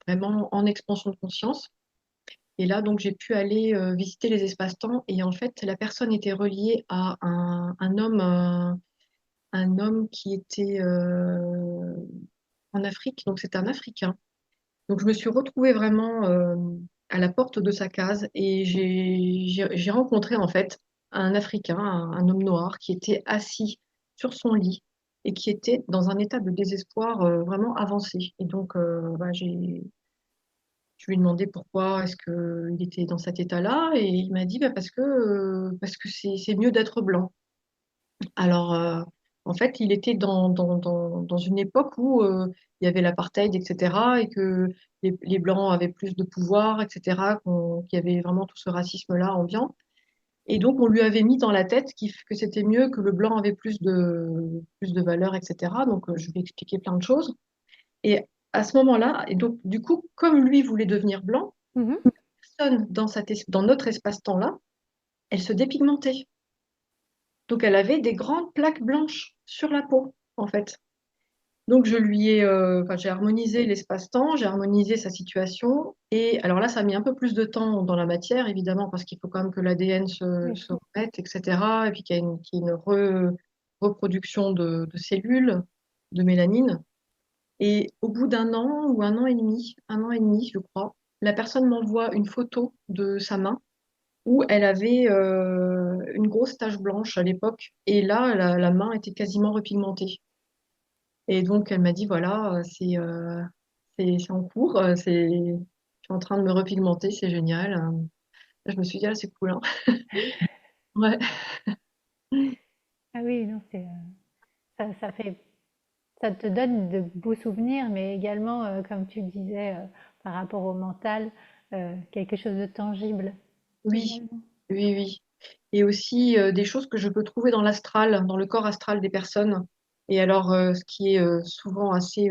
vraiment en expansion de conscience. Et là, donc, j'ai pu aller visiter les espaces-temps. Et en fait, la personne était reliée à un homme qui était en Afrique. Donc, c'était un Africain. Donc, je me suis retrouvée vraiment à la porte de sa case et j'ai rencontré en fait un Africain, un homme noir qui était assis sur son lit et qui était dans un état de désespoir vraiment avancé. Et donc, je lui ai demandé pourquoi est-ce qu'il était dans cet état-là et il m'a dit bah, parce que c'est mieux d'être blanc. Alors, en fait, il était dans une époque où il y avait l'apartheid, etc., et que les Blancs avaient plus de pouvoir, etc., qu'il y avait vraiment tout ce racisme-là ambiant. Et donc, on lui avait mis dans la tête que c'était mieux, que le Blanc avait plus de valeur, etc. Donc, je lui ai expliqué plein de choses. Et à ce moment-là, et donc, du coup, comme lui voulait devenir blanc, Mhm. personne dans notre espace-temps-là, elle se dépigmentait. Donc, elle avait des grandes plaques blanches sur la peau, en fait. Donc, enfin, j'ai harmonisé l'espace-temps, j'ai harmonisé sa situation. Et alors là, ça a mis un peu plus de temps dans la matière, évidemment, parce qu'il faut quand même que l'ADN Oui. se remette, etc. Et puis qu'il y ait une reproduction de cellules, de mélanine. Et au bout d'un an ou 1 an et demi, je crois, la personne m'envoie une photo de sa main où elle avait une grosse tache blanche à l'époque. Et là, la main était quasiment repigmentée. Et donc, elle m'a dit, voilà, c'est en cours, je suis en train de me repigmenter, c'est génial. Je me suis dit, ah, c'est cool, hein. Ouais, Ah oui, non, ça fait, ça te donne de beaux souvenirs, mais également, comme tu le disais, par rapport au mental, quelque chose de tangible oui, également. oui, oui. Et aussi des choses que je peux trouver dans l'astral, dans le corps astral des personnes. Et alors, ce qui est souvent assez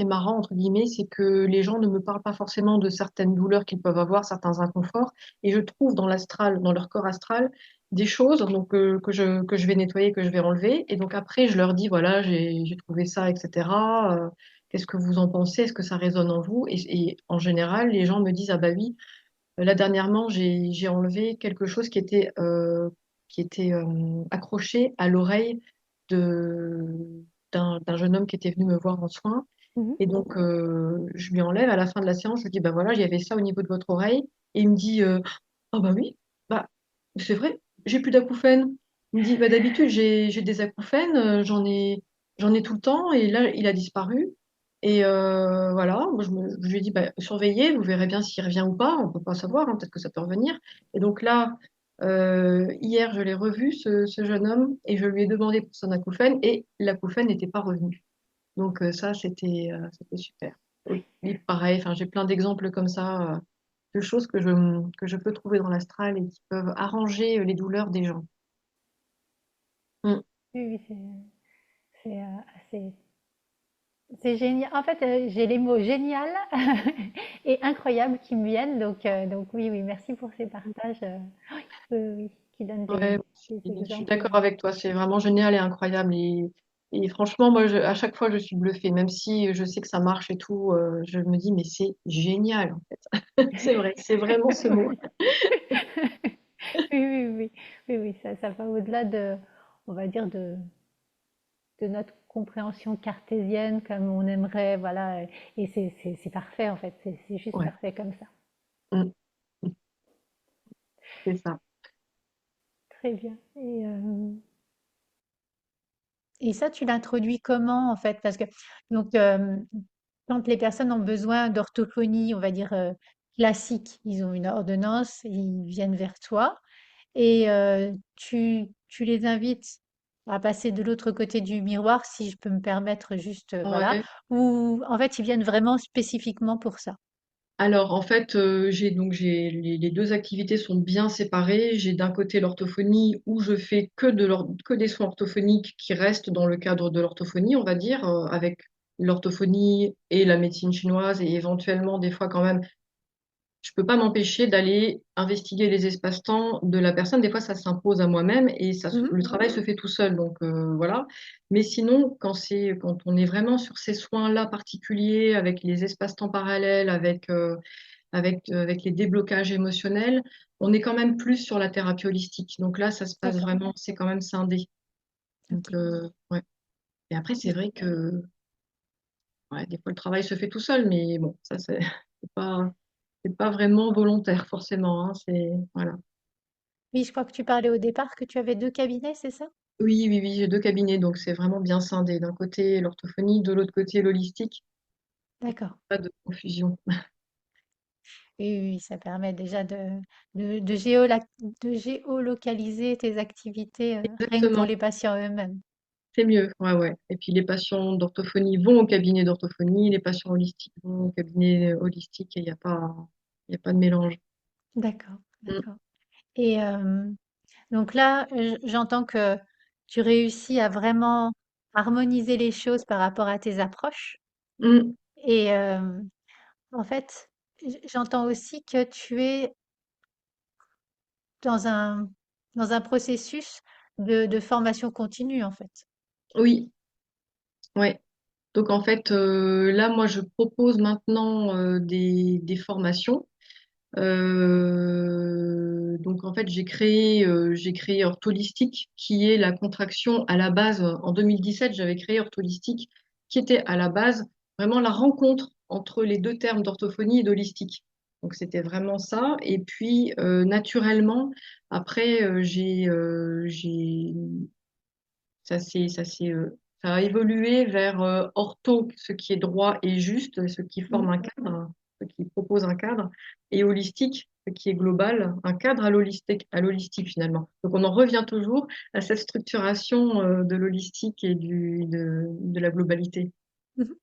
marrant, entre guillemets, c'est que les gens ne me parlent pas forcément de certaines douleurs qu'ils peuvent avoir, certains inconforts, et je trouve dans l'astral, dans leur corps astral, des choses donc, que je vais nettoyer, que je vais enlever. Et donc après, je leur dis, voilà, j'ai trouvé ça, etc. Qu'est-ce que vous en pensez? Est-ce que ça résonne en vous? Et en général, les gens me disent, ah bah oui. Là, dernièrement, j'ai enlevé quelque chose qui était accroché à l'oreille de, d'un jeune homme qui était venu me voir en soins. Mhm. Et donc, je lui enlève à la fin de la séance, je lui dis, bah voilà, il y avait ça au niveau de votre oreille. Et il me dit, ah bah oui, bah c'est vrai, j'ai plus d'acouphènes. Il me dit, bah d'habitude, j'ai des acouphènes, j'en ai tout le temps, et là, il a disparu. Et voilà, moi, je lui ai dit, bah, surveillez, vous verrez bien s'il revient ou pas, on peut pas savoir, hein, peut-être que ça peut revenir. Et donc là, hier, je l'ai revu, ce jeune homme, et je lui ai demandé pour son acouphène, et l'acouphène n'était pas revenu. Donc ça, c'était super. Et pareil, enfin, j'ai plein d'exemples comme ça, de choses que je peux trouver dans l'astral et qui peuvent arranger les douleurs des gens. Mm. Oui, oui, c'est, assez, c'est génial. En fait, j'ai les mots génial et incroyable qui me viennent. Donc oui, oui, merci pour ces partages. Oui, oui, oui. qui donne Ouais, des je suis exemples. d'accord avec toi, c'est vraiment génial et incroyable. Et franchement, moi, à chaque fois, je suis bluffée, même si je sais que ça marche et tout, je me dis, mais c'est génial, en fait. C'est vrai, c'est vraiment ce mot. Oui, oui, oui, oui, oui, ça va au-delà de, on va dire, de notre compréhension cartésienne comme on aimerait, voilà, et c'est parfait en fait, c'est juste Ouais, parfait comme ça. mm, c'est ça. Très bien. Et ça, tu l'introduis comment en fait? Parce que donc quand les personnes ont besoin d'orthophonie, on va dire classique, ils ont une ordonnance, ils viennent vers toi et tu les invites à passer de l'autre côté du miroir, si je peux me permettre juste, voilà, Ouais. ou en fait ils viennent vraiment spécifiquement pour ça. Alors, en fait, j'ai les deux activités sont bien séparées. J'ai d'un côté l'orthophonie où je fais que des soins orthophoniques qui restent dans le cadre de l'orthophonie, on va dire, avec l'orthophonie et la médecine chinoise et éventuellement des fois quand même je peux pas m'empêcher d'aller investiguer les espaces-temps de la personne. Des fois, ça s'impose à moi-même et Mhm. le travail se fait tout seul. Donc voilà. Mais sinon, quand on est vraiment sur ces soins-là particuliers, avec les espaces-temps parallèles, avec les déblocages émotionnels, on est quand même plus sur la thérapie holistique. Donc là, ça se passe D'accord, vraiment, c'est quand même scindé. Donc ok. ouais. Et après, c'est vrai que ouais, des fois, le travail se fait tout seul, mais bon, ça c'est pas c'est pas vraiment volontaire forcément, hein, c'est voilà. Oui, je crois que tu parlais au départ que tu avais 2 cabinets, c'est ça? Oui, oui, oui, j'ai deux cabinets, donc c'est vraiment bien scindé. D'un côté l'orthophonie, de l'autre côté l'holistique. D'accord. Pas de confusion. Oui, oui, oui, ça permet déjà de géolocaliser tes activités, rien que pour Exactement, les patients eux-mêmes. c'est mieux. Ouais, ouais. Et puis les patients d'orthophonie vont au cabinet d'orthophonie, les patients holistiques vont au cabinet holistique et il y a pas de mélange. D'accord, Mm. d'accord. Et donc là, j'entends que tu réussis à vraiment harmoniser les choses par rapport à tes approches. Mm. Et en fait, j'entends aussi que tu es dans dans un processus de formation continue, en fait. Oui, ouais. Donc en fait, là, moi, je propose maintenant des formations. Donc en fait, j'ai créé Ortholistique, qui est la contraction à la base. En 2017, j'avais créé Ortholistique, qui était à la base vraiment la rencontre entre les deux termes d'orthophonie et d'holistique. Donc c'était vraiment ça. Et puis naturellement, après, ça a évolué vers ortho, ce qui est droit et juste, ce qui forme Mhm. un cadre, ce qui propose un cadre, et holistique, ce qui est global, un cadre à l'holistique finalement. Donc on en revient toujours à cette structuration de l'holistique et de la globalité. Mhm.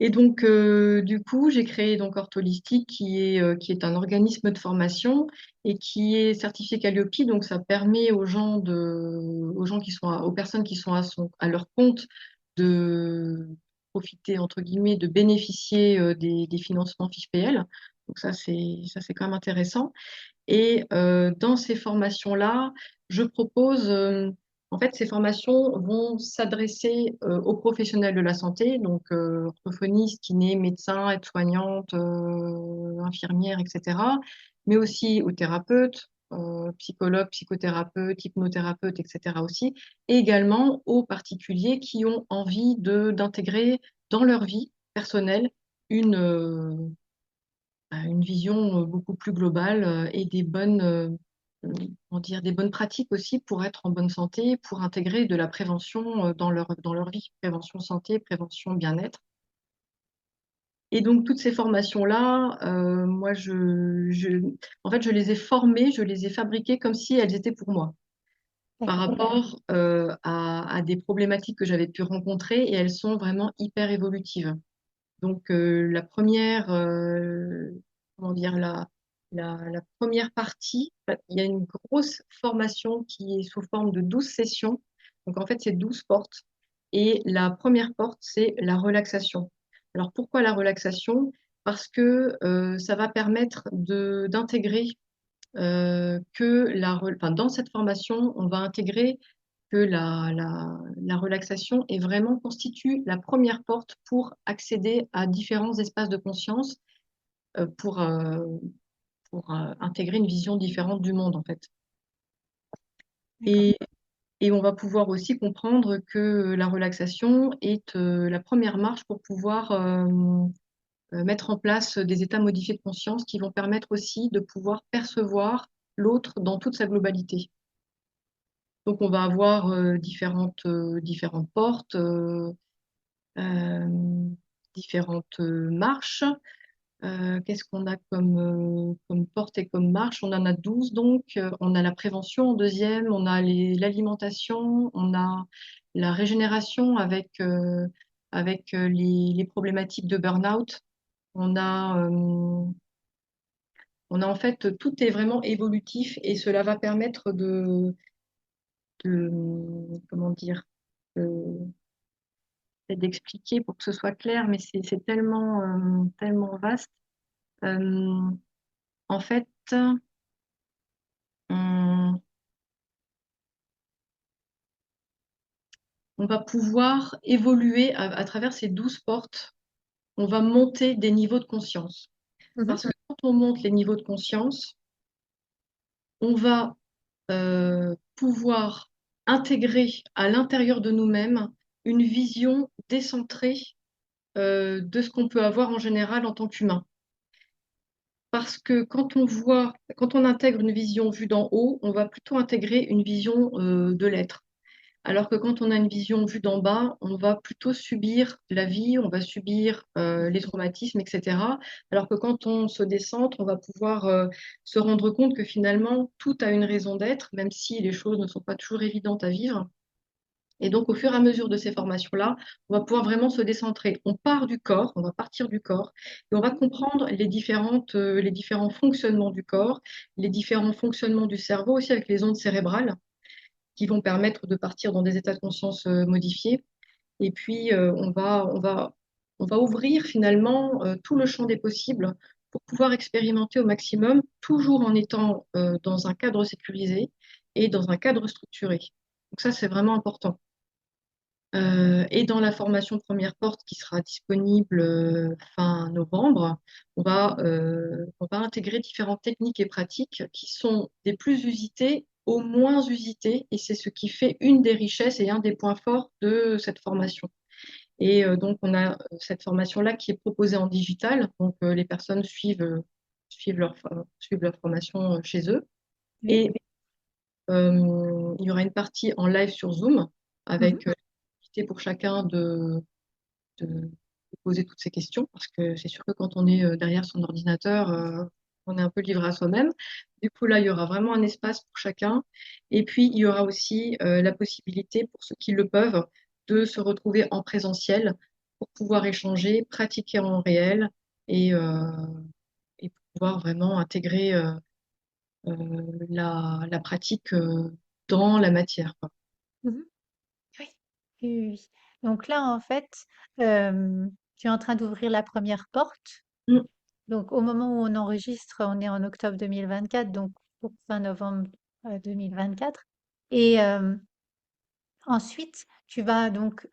Et donc, du coup, j'ai créé donc Ortholistique, qui est un organisme de formation et qui est certifié Calliope. Donc, ça permet aux gens qui sont aux personnes qui sont à leur compte de profiter, entre guillemets, de bénéficier des financements FIFPL. Donc, ça, c'est quand même intéressant. Et dans ces formations-là, je propose, en fait, ces formations vont s'adresser aux professionnels de la santé, donc orthophonistes, kinés, médecins, aides-soignantes, infirmières, etc., mais aussi aux thérapeutes, psychologues, psychothérapeutes, hypnothérapeutes, etc. aussi, et également aux particuliers qui ont envie d'intégrer dans leur vie personnelle une, une vision beaucoup plus globale et euh, comment dire, des bonnes pratiques aussi pour être en bonne santé, pour intégrer de la prévention dans leur vie, prévention santé, prévention bien-être. Et donc toutes ces formations-là, en fait, je les ai formées, je les ai fabriquées comme si elles étaient pour moi, par D'accord. rapport à des problématiques que j'avais pu rencontrer, et elles sont vraiment hyper évolutives. Donc la première, comment dire, la première partie, il y a une grosse formation qui est sous forme de 12 sessions. Donc en fait, c'est 12 portes. Et la première porte, c'est la relaxation. Alors pourquoi la relaxation? Parce que ça va permettre d'intégrer enfin, dans cette formation, on va intégrer que la relaxation est vraiment constitue la première porte pour accéder à différents espaces de conscience, euh, pour, euh, pour intégrer une vision différente du monde, en fait. D'accord. Et, et on va pouvoir aussi comprendre que la relaxation est la première marche pour pouvoir mettre en place des états modifiés de conscience qui vont permettre aussi de pouvoir percevoir l'autre dans toute sa globalité. Donc, on va avoir différentes portes, euh, différentes marches. Qu'est-ce qu'on a comme porte et comme marche? On en a 12 donc. On a la prévention en deuxième, on a l'alimentation, on a la régénération avec les problématiques de burn-out. On a, euh, on a en fait, tout est vraiment évolutif et cela va permettre comment dire, de- d'expliquer pour que ce soit clair, mais c'est tellement vaste. Euh, En fait, on, on va pouvoir évoluer à travers ces 12 portes. On va monter des niveaux de conscience. Mhm. Parce que quand on monte les niveaux de conscience, on va pouvoir intégrer à l'intérieur de nous-mêmes une vision décentrée de ce qu'on peut avoir en général en tant qu'humain. Parce que quand on intègre une vision vue d'en haut, on va plutôt intégrer une vision de l'être. Alors que quand on a une vision vue d'en bas, on va plutôt subir la vie, on va subir les traumatismes, etc. Alors que quand on se décentre, on va pouvoir se rendre compte que finalement, tout a une raison d'être, même si les choses ne sont pas toujours évidentes à vivre. Et donc, au fur et à mesure de ces formations-là, on va pouvoir vraiment se décentrer. On part du corps, on va partir du corps, et on va comprendre les différents fonctionnements du corps, les différents fonctionnements du cerveau, aussi avec les ondes cérébrales qui vont permettre de partir dans des états de conscience modifiés. Et puis, on va ouvrir finalement tout le champ des possibles pour pouvoir expérimenter au maximum, toujours en étant dans un cadre sécurisé et dans un cadre structuré. Donc ça, c'est vraiment important. Et dans la formation Première Porte qui sera disponible fin novembre, on va intégrer différentes techniques et pratiques qui sont des plus usitées aux moins usitées, et c'est ce qui fait une des richesses et un des points forts de cette formation. Et donc, on a cette formation-là qui est proposée en digital, donc les personnes suivent leur formation chez eux. Oui. Et il y aura une partie en live sur Zoom Mhm. avec possibilité pour chacun de poser toutes ces questions, parce que c'est sûr que quand on est derrière son ordinateur, on est un peu livré à soi-même. Du coup, là, il y aura vraiment un espace pour chacun. Et puis, il y aura aussi la possibilité pour ceux qui le peuvent de se retrouver en présentiel pour pouvoir échanger, pratiquer en réel et, euh, et pouvoir vraiment intégrer la pratique dans la matière, quoi. Mhm. Oui. Oui, oui, oui. Donc là, en fait, euh, tu es en train d'ouvrir la première porte. Mm. Donc au moment où on enregistre, on est en octobre 2024, donc pour fin novembre 2024. Et ensuite, tu vas donc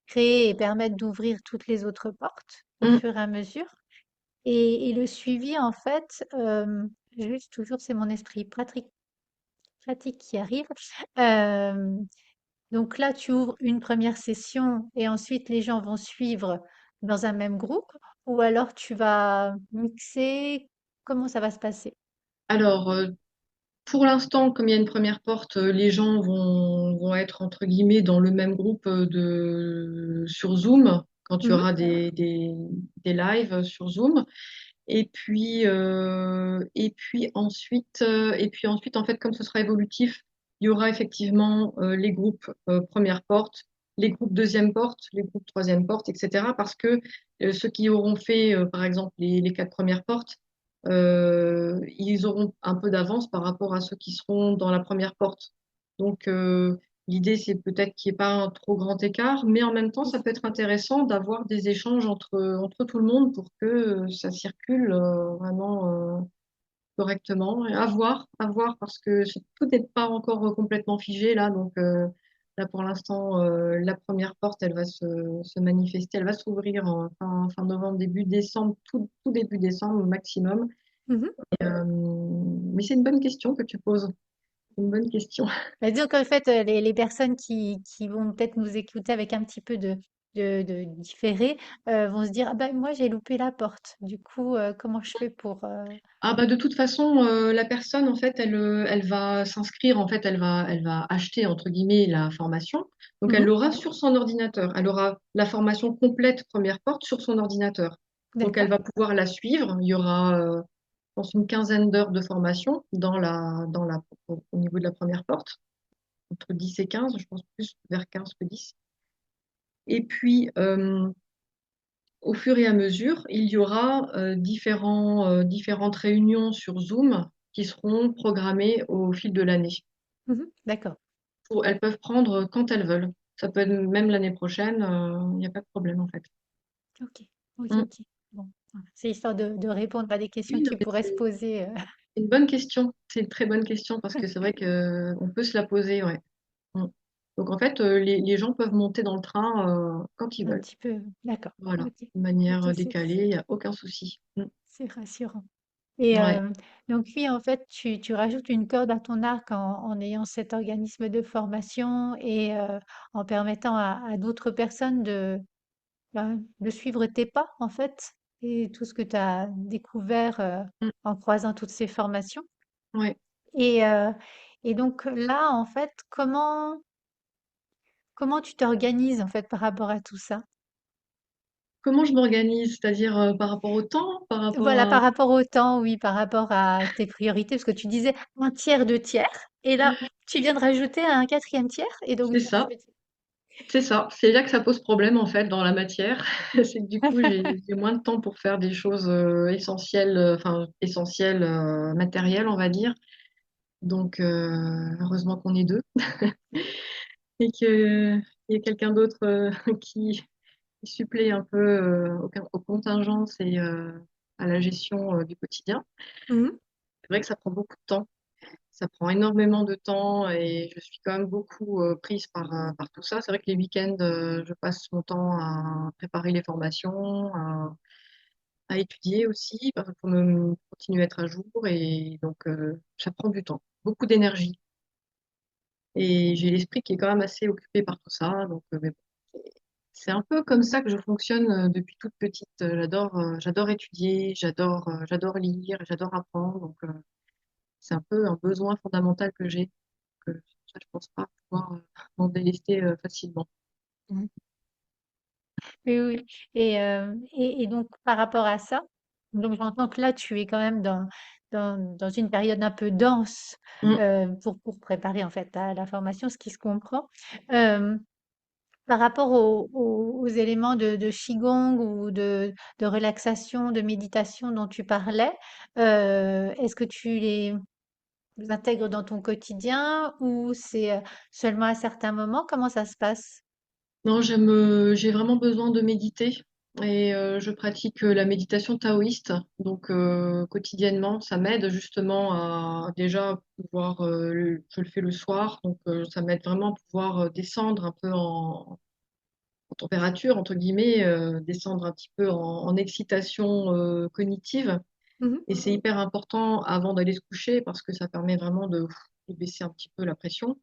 créer et permettre d'ouvrir toutes les autres portes au Mm. fur et à mesure. Et le suivi, en fait, juste toujours, c'est mon esprit pratique qui arrive. Euh, donc là, tu ouvres une première session et ensuite les gens vont suivre dans un même groupe ou alors tu vas mixer. Comment ça va se passer? Alors, pour l'instant, comme il y a une première porte, les gens vont être entre guillemets dans le même groupe sur Zoom quand il y Mhm, aura des lives sur Zoom. Et puis ensuite, en fait, comme ce sera évolutif, il y aura effectivement les groupes première porte, les groupes deuxième porte, les groupes troisième porte, etc. Parce que ceux qui auront fait, par exemple, les quatre premières portes, ils auront un peu d'avance par rapport à ceux qui seront dans la première porte. Donc, L'idée, c'est peut-être qu'il n'y ait pas un trop grand écart, mais en même temps, ça peut être intéressant d'avoir des échanges entre tout le monde pour que ça circule vraiment correctement. Et à voir, parce que tout n'est pas encore complètement figé là. Donc là, pour l'instant, la première porte, elle va se manifester, elle va s'ouvrir en fin novembre, début décembre, tout début décembre au maximum. Mhm. Mais c'est une bonne question que tu poses. C'est une bonne question. Bah, disons qu'en fait, les personnes qui vont peut-être nous écouter avec un petit peu de différé vont se dire, ah ben moi j'ai loupé la porte. Du coup, comment je fais pour... Ah bah de toute façon, la personne en fait, elle va s'inscrire en fait, elle va acheter entre guillemets la formation. Donc elle Mhm. l'aura sur son ordinateur. Elle aura la formation complète première porte sur son ordinateur. Donc elle D'accord, va pouvoir la suivre. Il y aura, je pense, une quinzaine d'heures de formation au niveau de la première porte, entre 10 et 15, je pense plus vers 15 que 10. Et puis au fur et à mesure, il y aura différentes réunions sur Zoom qui seront programmées au fil de l'année. mhm, d'accord. Elles peuvent prendre quand elles veulent. Ça peut être même l'année prochaine, il n'y a pas de problème en fait. Ok, ok, Mm. ok. Bon, voilà. C'est histoire de répondre à des questions Oui, non, qui mais pourraient se c'est poser. une bonne question. C'est une très bonne question parce que c'est vrai qu'on peut se la poser, ouais. Mm. Donc en fait, les gens peuvent monter dans le train quand ils Un veulent. petit peu, d'accord. Voilà, Ok, de manière ok, décalée, il n'y a aucun souci. Mm. c'est rassurant. Et Ouais. donc oui, en fait, tu rajoutes une corde à ton arc en ayant cet organisme de formation et en permettant à d'autres personnes de suivre tes pas, en fait, et tout ce que tu as découvert Mm. en croisant toutes ces formations. Ouais. Et, euh, et donc là, en fait, comment tu t'organises en fait par rapport à tout ça? Comment je m'organise? C'est-à-dire par rapport au temps, par rapport Voilà, à... par rapport au temps, oui, par rapport à tes priorités, parce que tu disais un tiers, deux tiers, et là, tu viens de rajouter un quatrième tiers, et donc C'est du coup, je ça, me dis, c'est ça. C'est là que ça pose problème en fait dans la matière. C'est que du coup, j'ai moins de temps pour faire des choses essentielles, essentielles, matérielles, on va dire. Donc, heureusement qu'on est deux et qu'il y ait quelqu'un d'autre qui supplée un peu aux contingences et à la gestion du quotidien. mhm, C'est vrai que ça prend beaucoup de temps. Ça prend énormément de temps et je suis quand même beaucoup prise par tout ça. C'est vrai que les week-ends, je passe mon temps à préparer les formations, à étudier aussi pour continuer à être à jour. Et donc, ça prend du temps, beaucoup d'énergie. Et j'ai l'esprit qui est quand même assez occupé par tout ça. Donc, mais bon, c'est un peu comme ça que je fonctionne depuis toute petite. J'adore étudier, j'adore lire, j'adore apprendre. Donc, c'est un peu un besoin fondamental que j'ai. Ça, je pense pas pouvoir m'en délester facilement. mhm. Oui, oui. Et donc, par rapport à ça, donc j'entends que là, tu es quand même dans une période un peu dense Mm. pour préparer en fait la formation, ce qui se comprend. Euh, Par rapport aux éléments de Qigong ou de relaxation, de méditation dont tu parlais, est-ce que tu les intègres dans ton quotidien ou c'est seulement à certains moments? Comment ça se passe? Non, j'ai vraiment besoin de méditer et je pratique la méditation taoïste. Donc quotidiennement, ça m'aide justement à déjà pouvoir, je le fais le soir, donc ça m'aide vraiment à pouvoir descendre un peu en température, entre guillemets, descendre un petit peu en excitation cognitive. Mhm, Et c'est hyper important avant d'aller se coucher parce que ça permet vraiment de baisser un petit peu la pression.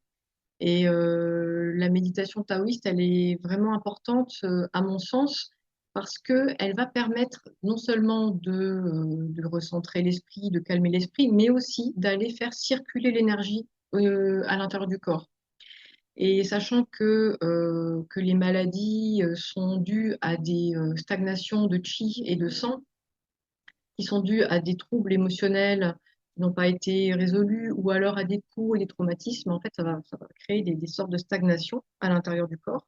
Et la méditation taoïste, elle est vraiment importante à mon sens parce que elle va permettre non seulement de recentrer l'esprit, de calmer l'esprit, mais aussi d'aller faire circuler l'énergie à l'intérieur du corps. Et sachant que les maladies sont dues à des stagnations de chi et de sang, qui sont dues à des troubles émotionnels qui n'ont pas été résolus ou alors à des coups et des traumatismes, en fait, ça va créer des sortes de stagnation à l'intérieur du corps.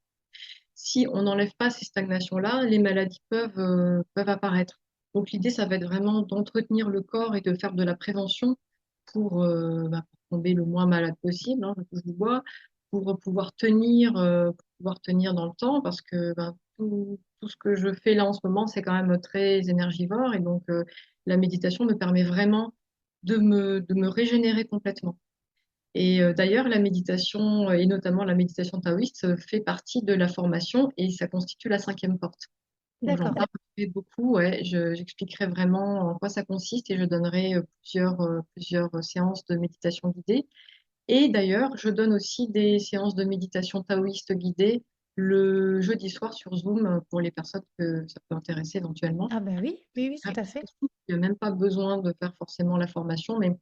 Si on n'enlève pas ces stagnations-là, les maladies peuvent apparaître. Donc l'idée, ça va être vraiment d'entretenir le corps et de faire de la prévention pour tomber le moins malade possible, hein, je touche du bois, pour pouvoir tenir dans le temps, parce que ben, tout ce que je fais là en ce moment, c'est quand même très énergivore, et donc la méditation me permet vraiment de me régénérer complètement. Et d'ailleurs, la méditation, et notamment la méditation taoïste, fait partie de la formation et ça constitue la cinquième porte. Donc j'en D'accord. parlerai beaucoup, ouais, j'expliquerai vraiment en quoi ça consiste et je donnerai plusieurs séances de méditation guidée. Et d'ailleurs, je donne aussi des séances de méditation taoïste guidée le jeudi soir sur Zoom pour les personnes que ça peut intéresser éventuellement. Ah ben oui, oui, oui, Ouais, tout à fait. il n'y a même pas besoin de faire forcément la formation, mais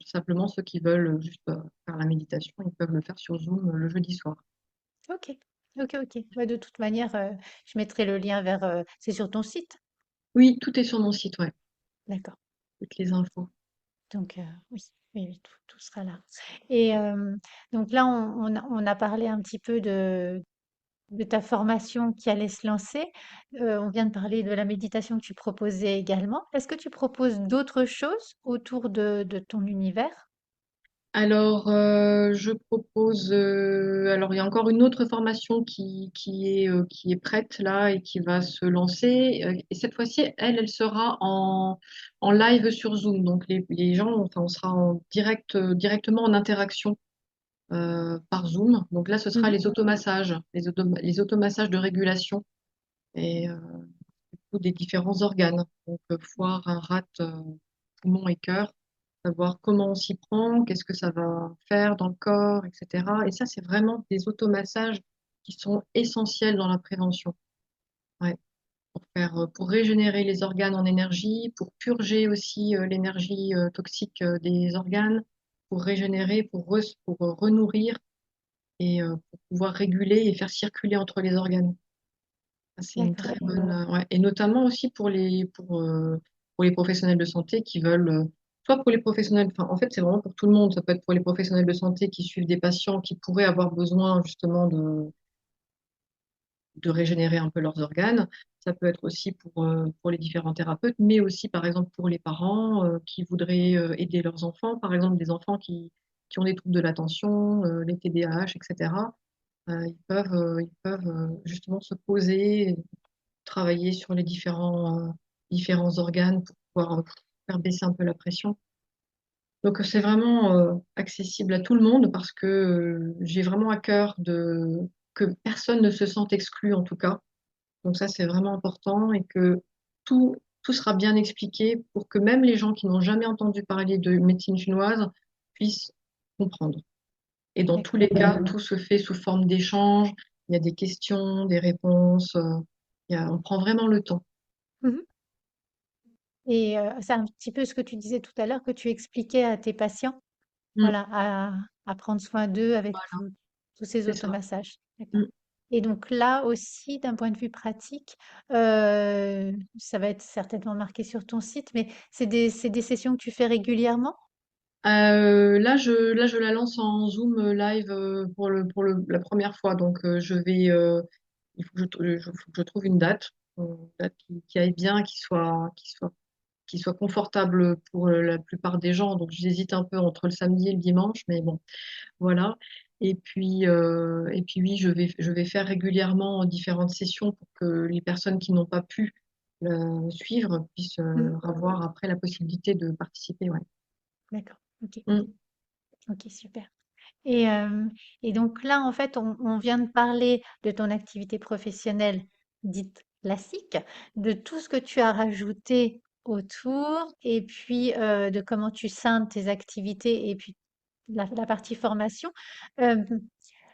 simplement ceux qui veulent juste faire la méditation, ils peuvent le faire sur Zoom le jeudi soir. Ok, ok, ok. Ouais, de toute manière, je mettrai le lien vers... c'est sur ton site? Oui, tout est sur mon site, ouais, D'accord. toutes les infos. Donc, oui, oui, oui, tout sera là. Et donc là, on a parlé un petit peu de ta formation qui allait se lancer. On vient de parler de la méditation que tu proposais également. Est-ce que tu proposes d'autres choses autour de ton univers? Alors, je propose. Alors, il y a encore une autre formation qui est prête là et qui va se lancer. Et cette fois-ci, elle sera en live sur Zoom. Donc, les gens, enfin, on sera directement en interaction par Zoom. Donc là, ce sera Mhm. les automassages, les automassages de régulation et des différents organes. Donc, foie, rein, rate, poumon et cœur, savoir comment on s'y prend, qu'est-ce que ça va faire dans le corps, etc. Et ça, c'est vraiment des automassages qui sont essentiels dans la prévention. Ouais, pour régénérer les organes en énergie, pour purger aussi l'énergie toxique des organes, pour régénérer, pour renourrir et pour pouvoir réguler et faire circuler entre les organes. Ça, c'est une D'accord. très bonne, ouais. Et notamment aussi pour les professionnels de santé qui veulent, soit pour les professionnels, enfin, en fait, c'est vraiment pour tout le monde. Ça peut être pour les professionnels de santé qui suivent des patients qui pourraient avoir besoin justement de régénérer un peu leurs organes. Ça peut être aussi pour les différents thérapeutes, mais aussi, par exemple, pour les parents qui voudraient aider leurs enfants, par exemple, des enfants qui ont des troubles de l'attention, les TDAH, etc. Ils peuvent justement se poser, travailler sur les différents organes pour pouvoir faire baisser un peu la pression. Donc c'est vraiment accessible à tout le monde parce que j'ai vraiment à cœur que personne ne se sente exclu en tout cas. Donc ça c'est vraiment important et que tout sera bien expliqué pour que même les gens qui n'ont jamais entendu parler de médecine chinoise puissent comprendre. Et dans tous D'accord. les cas, tout se fait sous forme d'échange. Il y a des questions, des réponses. On prend vraiment le temps. Mhm. Et c'est un petit peu ce que tu disais tout à l'heure que tu expliquais à tes patients, Mm, voilà, à prendre soin d'eux avec voilà, tous ces c'est ça. automassages. D'accord. Mm. Et donc là aussi, d'un point de vue pratique, ça va être certainement marqué sur ton site, mais c'est des sessions que tu fais régulièrement? Là, je la lance en Zoom live la première fois. Donc, il faut que faut que je trouve une date qui aille bien, qui soit confortable pour la plupart des gens. Donc, j'hésite un peu entre le samedi et le dimanche, mais bon, voilà. Et puis oui, je vais faire régulièrement différentes sessions pour que les personnes qui n'ont pas pu suivre puissent Mmh. avoir après la possibilité de participer. Ouais. D'accord. OK. Mm. OK, super. Et, et donc là, en fait, on vient de parler de ton activité professionnelle dite classique, de tout ce que tu as rajouté autour, et puis de comment tu scindes tes activités, et puis la partie formation. Euh,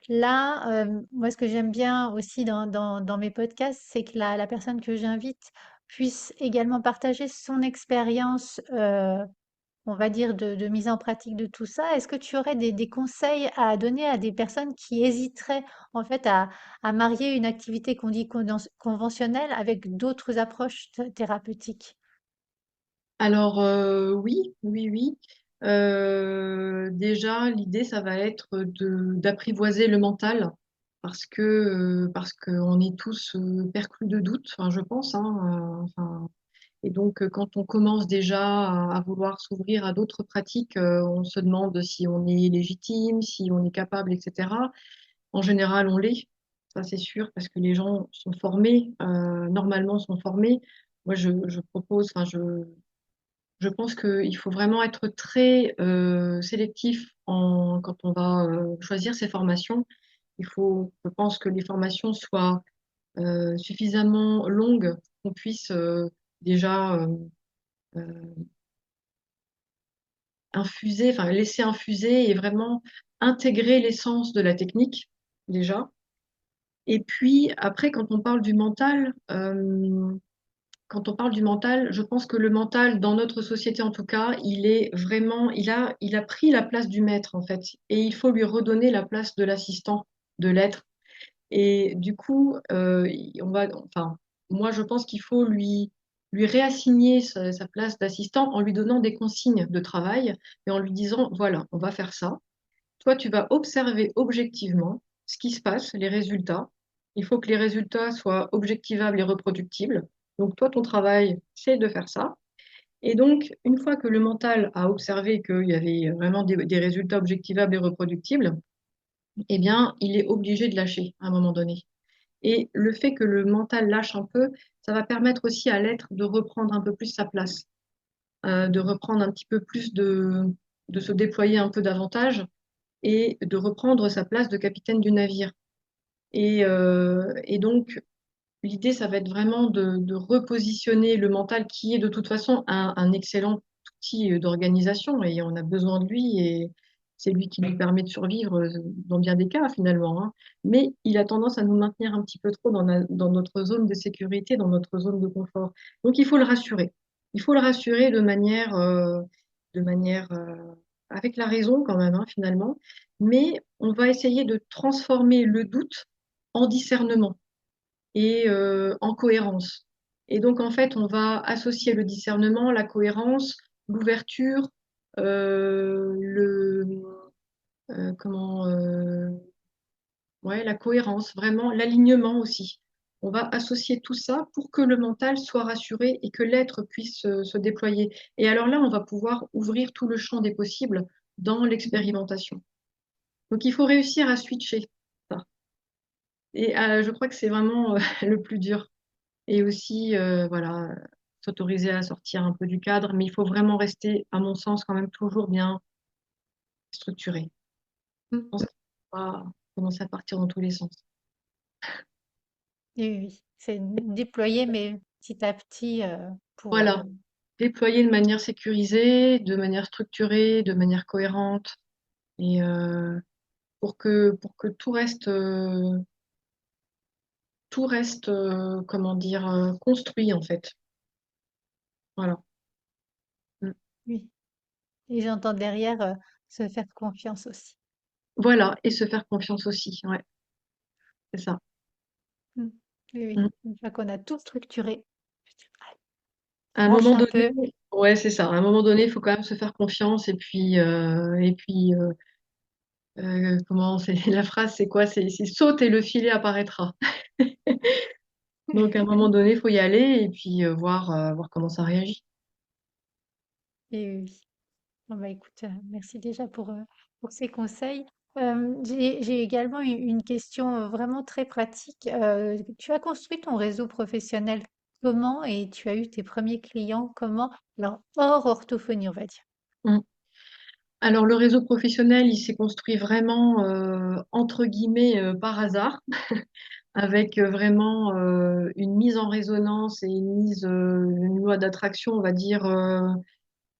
Là, moi, ce que j'aime bien aussi dans mes podcasts, c'est que la personne que j'invite puisse également partager son expérience, on va dire, de mise en pratique de tout ça. Est-ce que tu aurais des conseils à donner à des personnes qui hésiteraient en fait à marier une activité qu'on dit conventionnelle avec d'autres approches thérapeutiques? Alors oui. Déjà, l'idée, ça va être d'apprivoiser le mental parce que on est tous perclus de doutes, enfin, je pense, hein, enfin, Et donc, quand on commence déjà à vouloir s'ouvrir à d'autres pratiques, on se demande si on est légitime, si on est capable, etc. En général, on l'est, ça c'est sûr, parce que les gens sont formés, normalement sont formés. Moi, je propose, enfin, je pense qu'il faut vraiment être très sélectif quand on va choisir ses formations. Je pense que les formations soient suffisamment longues pour qu'on puisse déjà euh, infuser, enfin laisser infuser et vraiment intégrer l'essence de la technique déjà. Et puis après, quand on parle du mental, je pense que le mental, dans notre société en tout cas, il est vraiment, il a pris la place du maître en fait, et il faut lui redonner la place de l'assistant, de l'être. Et du coup, enfin, moi je pense qu'il faut lui réassigner sa place d'assistant en lui donnant des consignes de travail et en lui disant, voilà, on va faire ça. Toi, tu vas observer objectivement ce qui se passe, les résultats. Il faut que les résultats soient objectivables et reproductibles. Donc, toi, ton travail, c'est de faire ça. Et donc, une fois que le mental a observé qu'il y avait vraiment des résultats objectivables et reproductibles, eh bien, il est obligé de lâcher à un moment donné. Et le fait que le mental lâche un peu, ça va permettre aussi à l'être de reprendre un peu plus sa place, de reprendre un petit peu plus de se déployer un peu davantage et de reprendre sa place de capitaine du navire. Et donc, l'idée, ça va être vraiment de repositionner le mental qui est de toute façon un excellent outil d'organisation et on a besoin de lui et c'est lui qui nous permet de survivre dans bien des cas finalement, hein. Mais il a tendance à nous maintenir un petit peu trop dans notre zone de sécurité, dans notre zone de confort. Donc il faut le rassurer. Il faut le rassurer de manière avec la raison quand même, hein, finalement. Mais on va essayer de transformer le doute en discernement et en cohérence. Et donc, en fait, on va associer le discernement, la cohérence, l'ouverture, euh, le, comment, ouais, la cohérence, vraiment, l'alignement aussi. On va associer tout ça pour que le mental soit rassuré et que l'être puisse se déployer. Et alors là, on va pouvoir ouvrir tout le champ des possibles dans l'expérimentation. Donc, il faut réussir à switcher ça. Et je crois que c'est vraiment le plus dur. Et aussi, voilà, s'autoriser à sortir un peu du cadre, mais il faut vraiment rester, à mon sens, quand même toujours bien structuré. Je Mm. pense qu'il ne faut pas commencer à partir dans tous les sens. Oui, oui, oui. C'est déployer, mais petit à petit, pour... Voilà, déployer de manière sécurisée, de manière structurée, de manière cohérente, et pour que tout reste, comment dire, construit en fait. Voilà. Mm. oui. Et j'entends derrière, se faire confiance aussi. Voilà, et se faire confiance aussi, ouais, c'est ça. Mm. Oui, oui. Mm. Une fois qu'on a tout structuré, À un lâche moment un donné, peu. ouais, c'est ça. À un moment donné, il faut quand même se faire confiance. Comment c'est la phrase, c'est quoi? C'est saute et le filet apparaîtra. Donc, à un moment donné, il faut y aller et puis voir comment ça réagit. Et oui, oui. Bon, bah, écoute, merci déjà pour ces conseils. J'ai également une question vraiment très pratique. Tu as construit ton réseau professionnel comment et tu as eu tes premiers clients comment? Alors, hors orthophonie, on va dire. Mm. Alors, le réseau professionnel, il s'est construit vraiment, entre guillemets, par hasard, avec vraiment une mise en résonance et une loi d'attraction, on va dire,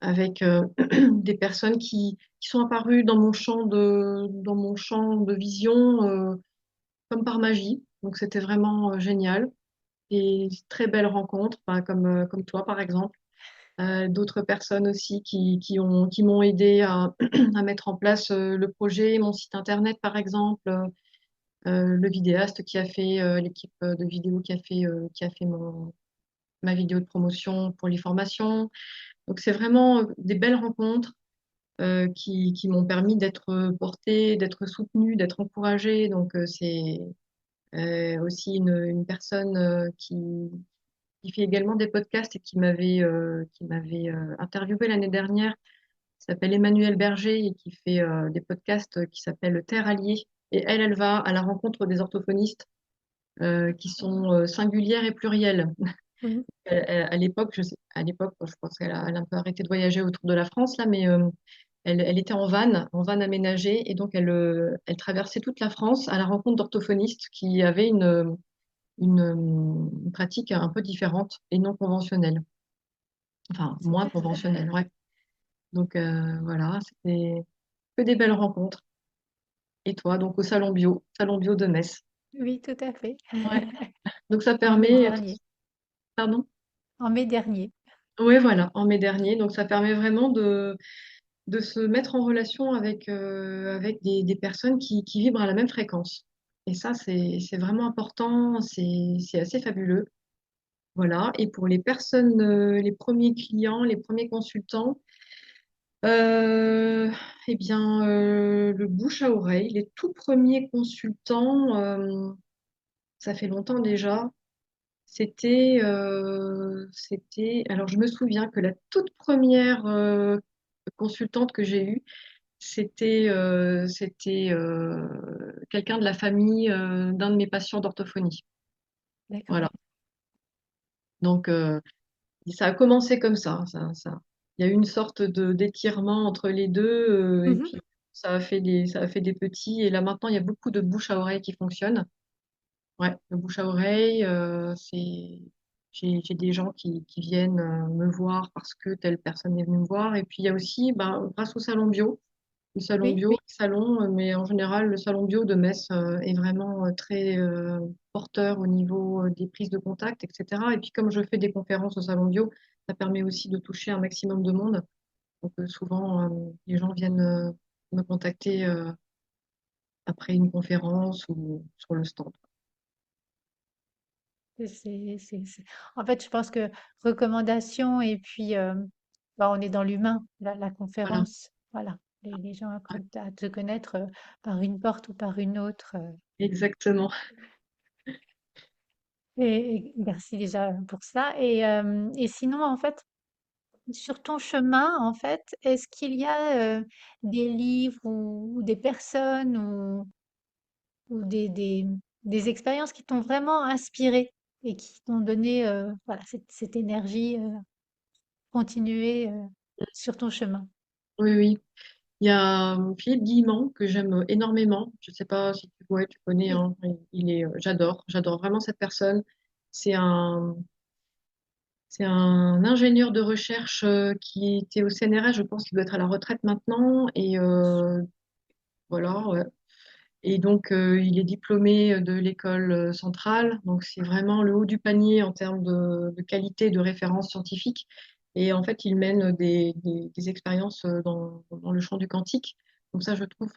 avec des personnes qui sont apparues dans mon champ de vision comme par magie. Donc c'était vraiment génial. Et très belles rencontres, enfin, comme toi par exemple. D'autres personnes aussi qui m'ont aidé à mettre en place le projet, mon site internet par exemple, le vidéaste qui a fait l'équipe de vidéo qui a fait ma vidéo de promotion pour les formations. Donc c'est vraiment des belles rencontres qui m'ont permis d'être portée, d'être soutenue, d'être encouragée. Donc, c'est aussi une personne qui fait également des podcasts et qui m'avait interviewé l'année dernière, qui s'appelle Emmanuelle Berger et qui fait des podcasts qui s'appellent Terre Alliée. Et elle va à la rencontre des orthophonistes qui sont singulières et plurielles. Mhm. À l'époque, je pense qu'elle a un peu arrêté de voyager autour de la France là, mais elle était en van aménagée, et donc elle traversait toute la France à la rencontre d'orthophonistes qui avaient une pratique un peu différente et non conventionnelle, enfin moins Super ça. conventionnelle, ouais. Donc voilà, c'était que des belles rencontres. Et toi, donc au Salon Bio de Metz. Oui, tout à fait. Ouais. Donc ça En mai permet, dernier. pardon? En mai dernier. Oui, voilà, en mai dernier. Donc ça permet vraiment de se mettre en relation avec des personnes qui vibrent à la même fréquence. Et ça, c'est vraiment important, c'est assez fabuleux. Voilà. Et pour les personnes, les premiers clients, les premiers consultants, euh, eh bien, le bouche à oreille, les tout premiers consultants, ça fait longtemps déjà. Alors je me souviens que la toute première consultante que j'ai eue, c'était quelqu'un de la famille d'un de mes patients d'orthophonie. D'accord. Voilà. Donc ça a commencé comme ça. Il y a eu une sorte de d'étirement entre les deux et Mhm. puis ça a fait des petits. Et là maintenant, il y a beaucoup de bouche à oreille qui fonctionnent. Ouais, le bouche à oreille, j'ai des gens qui viennent me voir parce que telle personne est venue me voir. Et puis il y a aussi, ben, grâce au salon bio, le salon Oui, bio, salon, mais en général, le salon bio de Metz est vraiment très porteur au niveau des prises de contact, etc. Et puis comme je fais des conférences au salon bio, ça permet aussi de toucher un maximum de monde. Donc souvent, les gens viennent me contacter après une conférence ou sur le stand. En fait, je pense que recommandation et puis bah, on est dans l'humain, la Voilà, conférence. Voilà. Les gens apprennent à te connaître par une porte ou par une autre. exactement. Et merci déjà pour ça. Et sinon, en fait, sur ton chemin, en fait, est-ce qu'il y a des livres ou des personnes ou des expériences qui t'ont vraiment inspiré et qui t'ont donné voilà, cette énergie continuer sur ton chemin? Oui, oui. Il y a Philippe Guillemant que j'aime énormément. Je ne sais pas si tu, ouais, tu connais, Oui, hein. J'adore vraiment cette personne. C'est un, c'est un ingénieur de recherche qui était au CNRS, je pense qu'il doit être à la retraite maintenant. Et voilà, ouais. Et donc, il est diplômé de l'école centrale. Donc, c'est vraiment le haut du panier en termes de qualité de référence scientifique. Et en fait, il mène des expériences dans le champ du quantique. Donc, ça, je trouve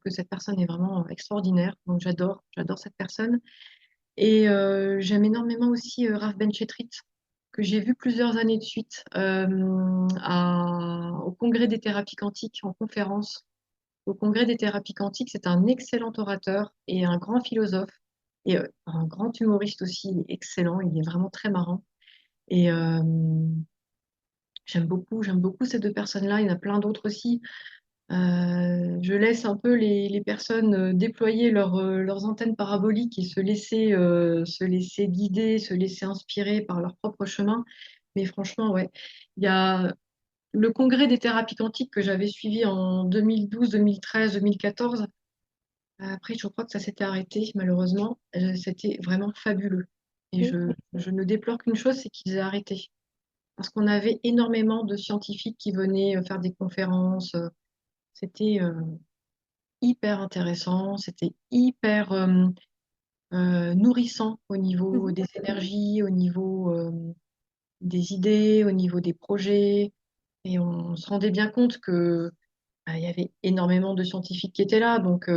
que cette personne est vraiment extraordinaire. Donc, j'adore cette personne. Et j'aime énormément aussi Raf Benchetrit, que j'ai vu plusieurs années de suite au Congrès des thérapies quantiques en conférence. Au Congrès des thérapies quantiques, c'est un excellent orateur et un grand philosophe et un grand humoriste aussi. Il est excellent, il est vraiment très marrant. Et j'aime beaucoup ces deux personnes-là. Il y en a plein d'autres aussi. Je laisse un peu les personnes déployer leurs antennes paraboliques et se laisser guider, se laisser inspirer par leur propre chemin. Mais franchement, ouais, il y a le congrès des thérapies quantiques que j'avais suivi en 2012, 2013, 2014. Après, je crois que ça s'était arrêté, malheureusement. C'était vraiment fabuleux. Et oui, je ne déplore qu'une chose, c'est qu'ils aient arrêté. Parce qu'on avait énormément de scientifiques qui venaient faire des conférences. C'était hyper intéressant, c'était hyper nourrissant au niveau mhm, des énergies, au niveau des idées, au niveau des projets. Et on se rendait bien compte que il y avait énormément de scientifiques qui étaient là. Donc,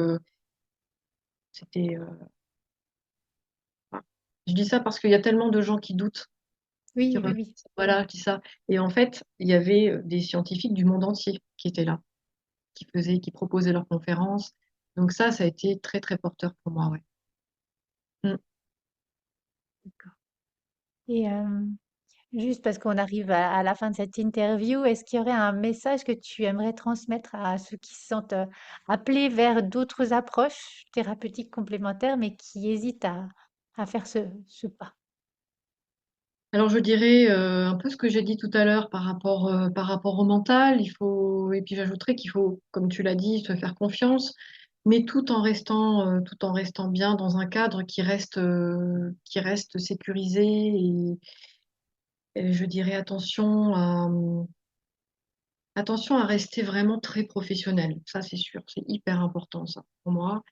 c'était enfin, je dis ça parce qu'il y a tellement de gens qui doutent, qui oui, oui, remettent. oui. Voilà, je dis ça. Et en fait, il y avait des scientifiques du monde entier qui étaient là, qui proposaient leurs conférences. Donc ça a été très, très porteur pour moi, ouais. Mm. Et juste parce qu'on arrive à la fin de cette interview, est-ce qu'il y aurait un message que tu aimerais transmettre à ceux qui se sentent appelés vers d'autres approches thérapeutiques complémentaires, mais qui hésitent à faire ce pas? Alors je dirais un peu ce que j'ai dit tout à l'heure par rapport au mental. Et puis j'ajouterais qu'il faut, comme tu l'as dit, se faire confiance, mais tout en restant bien dans un cadre qui reste sécurisé et je dirais attention à rester vraiment très professionnel. Ça, c'est sûr, c'est hyper important ça pour moi,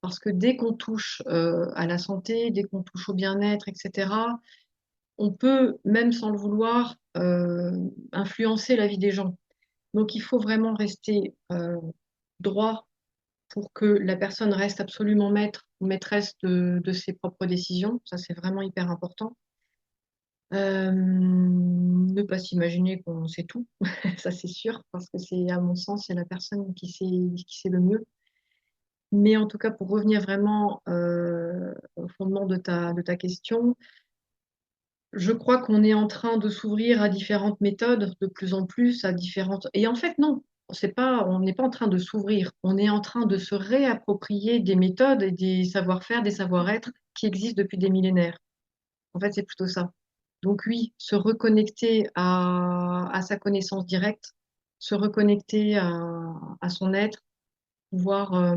parce que dès qu'on touche à la santé, dès qu'on touche au bien-être, etc. On peut, même sans le vouloir, influencer la vie des gens. Donc il faut vraiment rester droit pour que la personne reste absolument maître ou maîtresse de ses propres décisions. Ça, c'est vraiment hyper important. Ne pas s'imaginer qu'on sait tout, ça c'est sûr, parce que c'est, à mon sens, c'est la personne qui sait le mieux. Mais en tout cas, pour revenir vraiment au fondement de ta question, je crois qu'on est en train de s'ouvrir à différentes méthodes, de plus en plus, à différentes. Et en fait, non, on n'est pas en train de s'ouvrir. On est en train de se réapproprier des méthodes et des savoir-faire, des savoir-être qui existent depuis des millénaires. En fait, c'est plutôt ça. Donc oui, se reconnecter à sa connaissance directe, se reconnecter à son être, pouvoir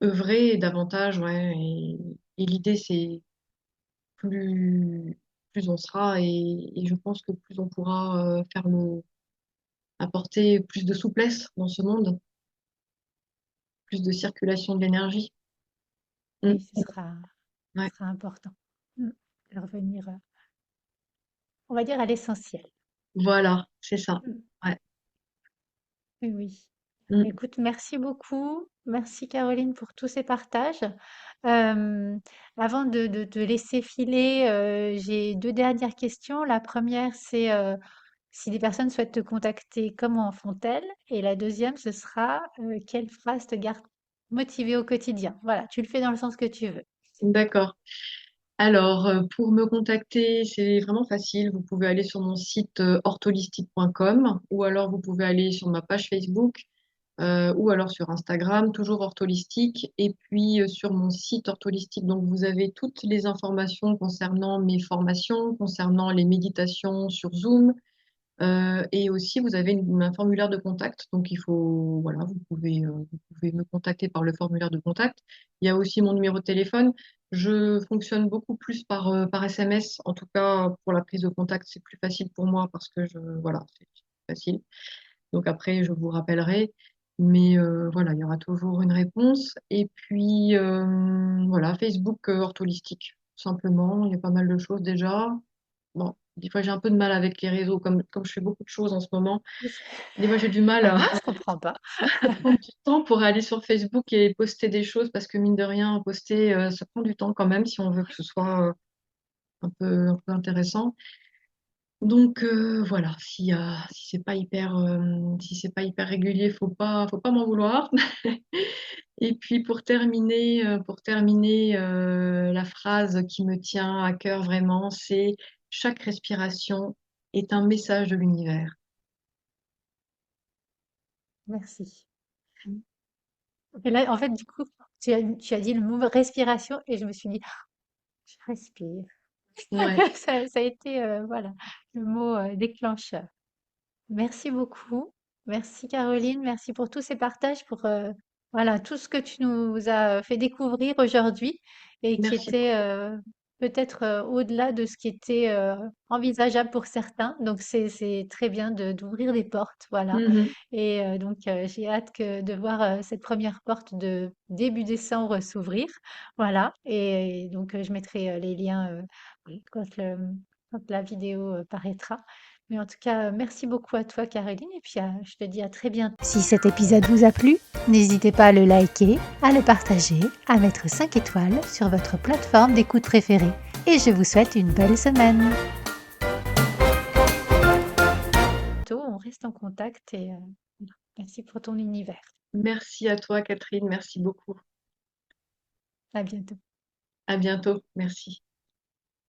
œuvrer davantage, ouais. Et l'idée, c'est plus, plus on sera et je pense que plus on pourra apporter plus de souplesse dans ce monde, plus de circulation de l'énergie. Mm. Oui, Ouais, ce sera important. Mm. De revenir, on va dire, à l'essentiel. voilà, c'est ça. Mm. Ouais. Oui, oui. Mm. Écoute, merci beaucoup. Merci Caroline pour tous ces partages. Euh, Avant de te laisser filer, j'ai deux dernières questions. La première, c'est si des personnes souhaitent te contacter, comment font-elles? Et la deuxième, ce sera quelle phrase te garde motivée au quotidien? Voilà, tu le fais dans le sens que tu veux. D'accord. Alors, pour me contacter, c'est vraiment facile. Vous pouvez aller sur mon site ortholistique.com ou alors vous pouvez aller sur ma page Facebook ou alors sur Instagram, toujours ortholistique. Et puis sur mon site ortholistique, donc vous avez toutes les informations concernant mes formations, concernant les méditations sur Zoom. Et aussi, vous avez un formulaire de contact. Donc, voilà, vous pouvez me contacter par le formulaire de contact. Il y a aussi mon numéro de téléphone. Je fonctionne beaucoup plus par SMS. En tout cas, pour la prise de contact, c'est plus facile pour moi parce que voilà, c'est facile. Donc après, je vous rappellerai. Mais voilà, il y aura toujours une réponse. Et puis, voilà, Facebook ortholistique, tout simplement. Il y a pas mal de choses déjà. Bon, des fois, j'ai un peu de mal avec les réseaux, comme je fais beaucoup de choses en ce moment. Des fois, j'ai du mal Ah bon, je comprends pas. à prendre du temps pour aller sur Facebook et poster des choses parce que, mine de rien, poster, ça prend du temps quand même si on veut que ce soit un peu intéressant. Donc, voilà, si c'est pas hyper régulier, faut pas m'en vouloir. Et puis, pour terminer, la phrase qui me tient à cœur vraiment, c'est chaque respiration est un message de l'univers. Merci. Et là, en fait, du coup, tu as dit le mot respiration et je me suis dit, ah, je respire. Ouais, Ça a été, voilà, le mot déclencheur. Merci beaucoup. Merci Caroline. Merci pour tous ces partages, pour voilà, tout ce que tu nous as fait découvrir aujourd'hui et qui merci était beaucoup. peut-être au-delà de ce qui était envisageable pour certains. Donc c'est très bien d'ouvrir des portes, voilà. Mhm. Et donc j'ai hâte de voir cette première porte de début décembre s'ouvrir, voilà. Et donc je mettrai les liens oui, quand la vidéo paraîtra. Mais en tout cas, merci beaucoup à toi, Caroline, et puis je te dis à très bientôt. Si cet épisode vous a plu, n'hésitez pas à le liker, à le partager, à mettre 5 étoiles sur votre plateforme d'écoute préférée. Et je vous souhaite une belle semaine. On reste en contact et merci pour ton univers. Merci à toi, Catherine. Merci beaucoup. À bientôt. À bientôt. Merci.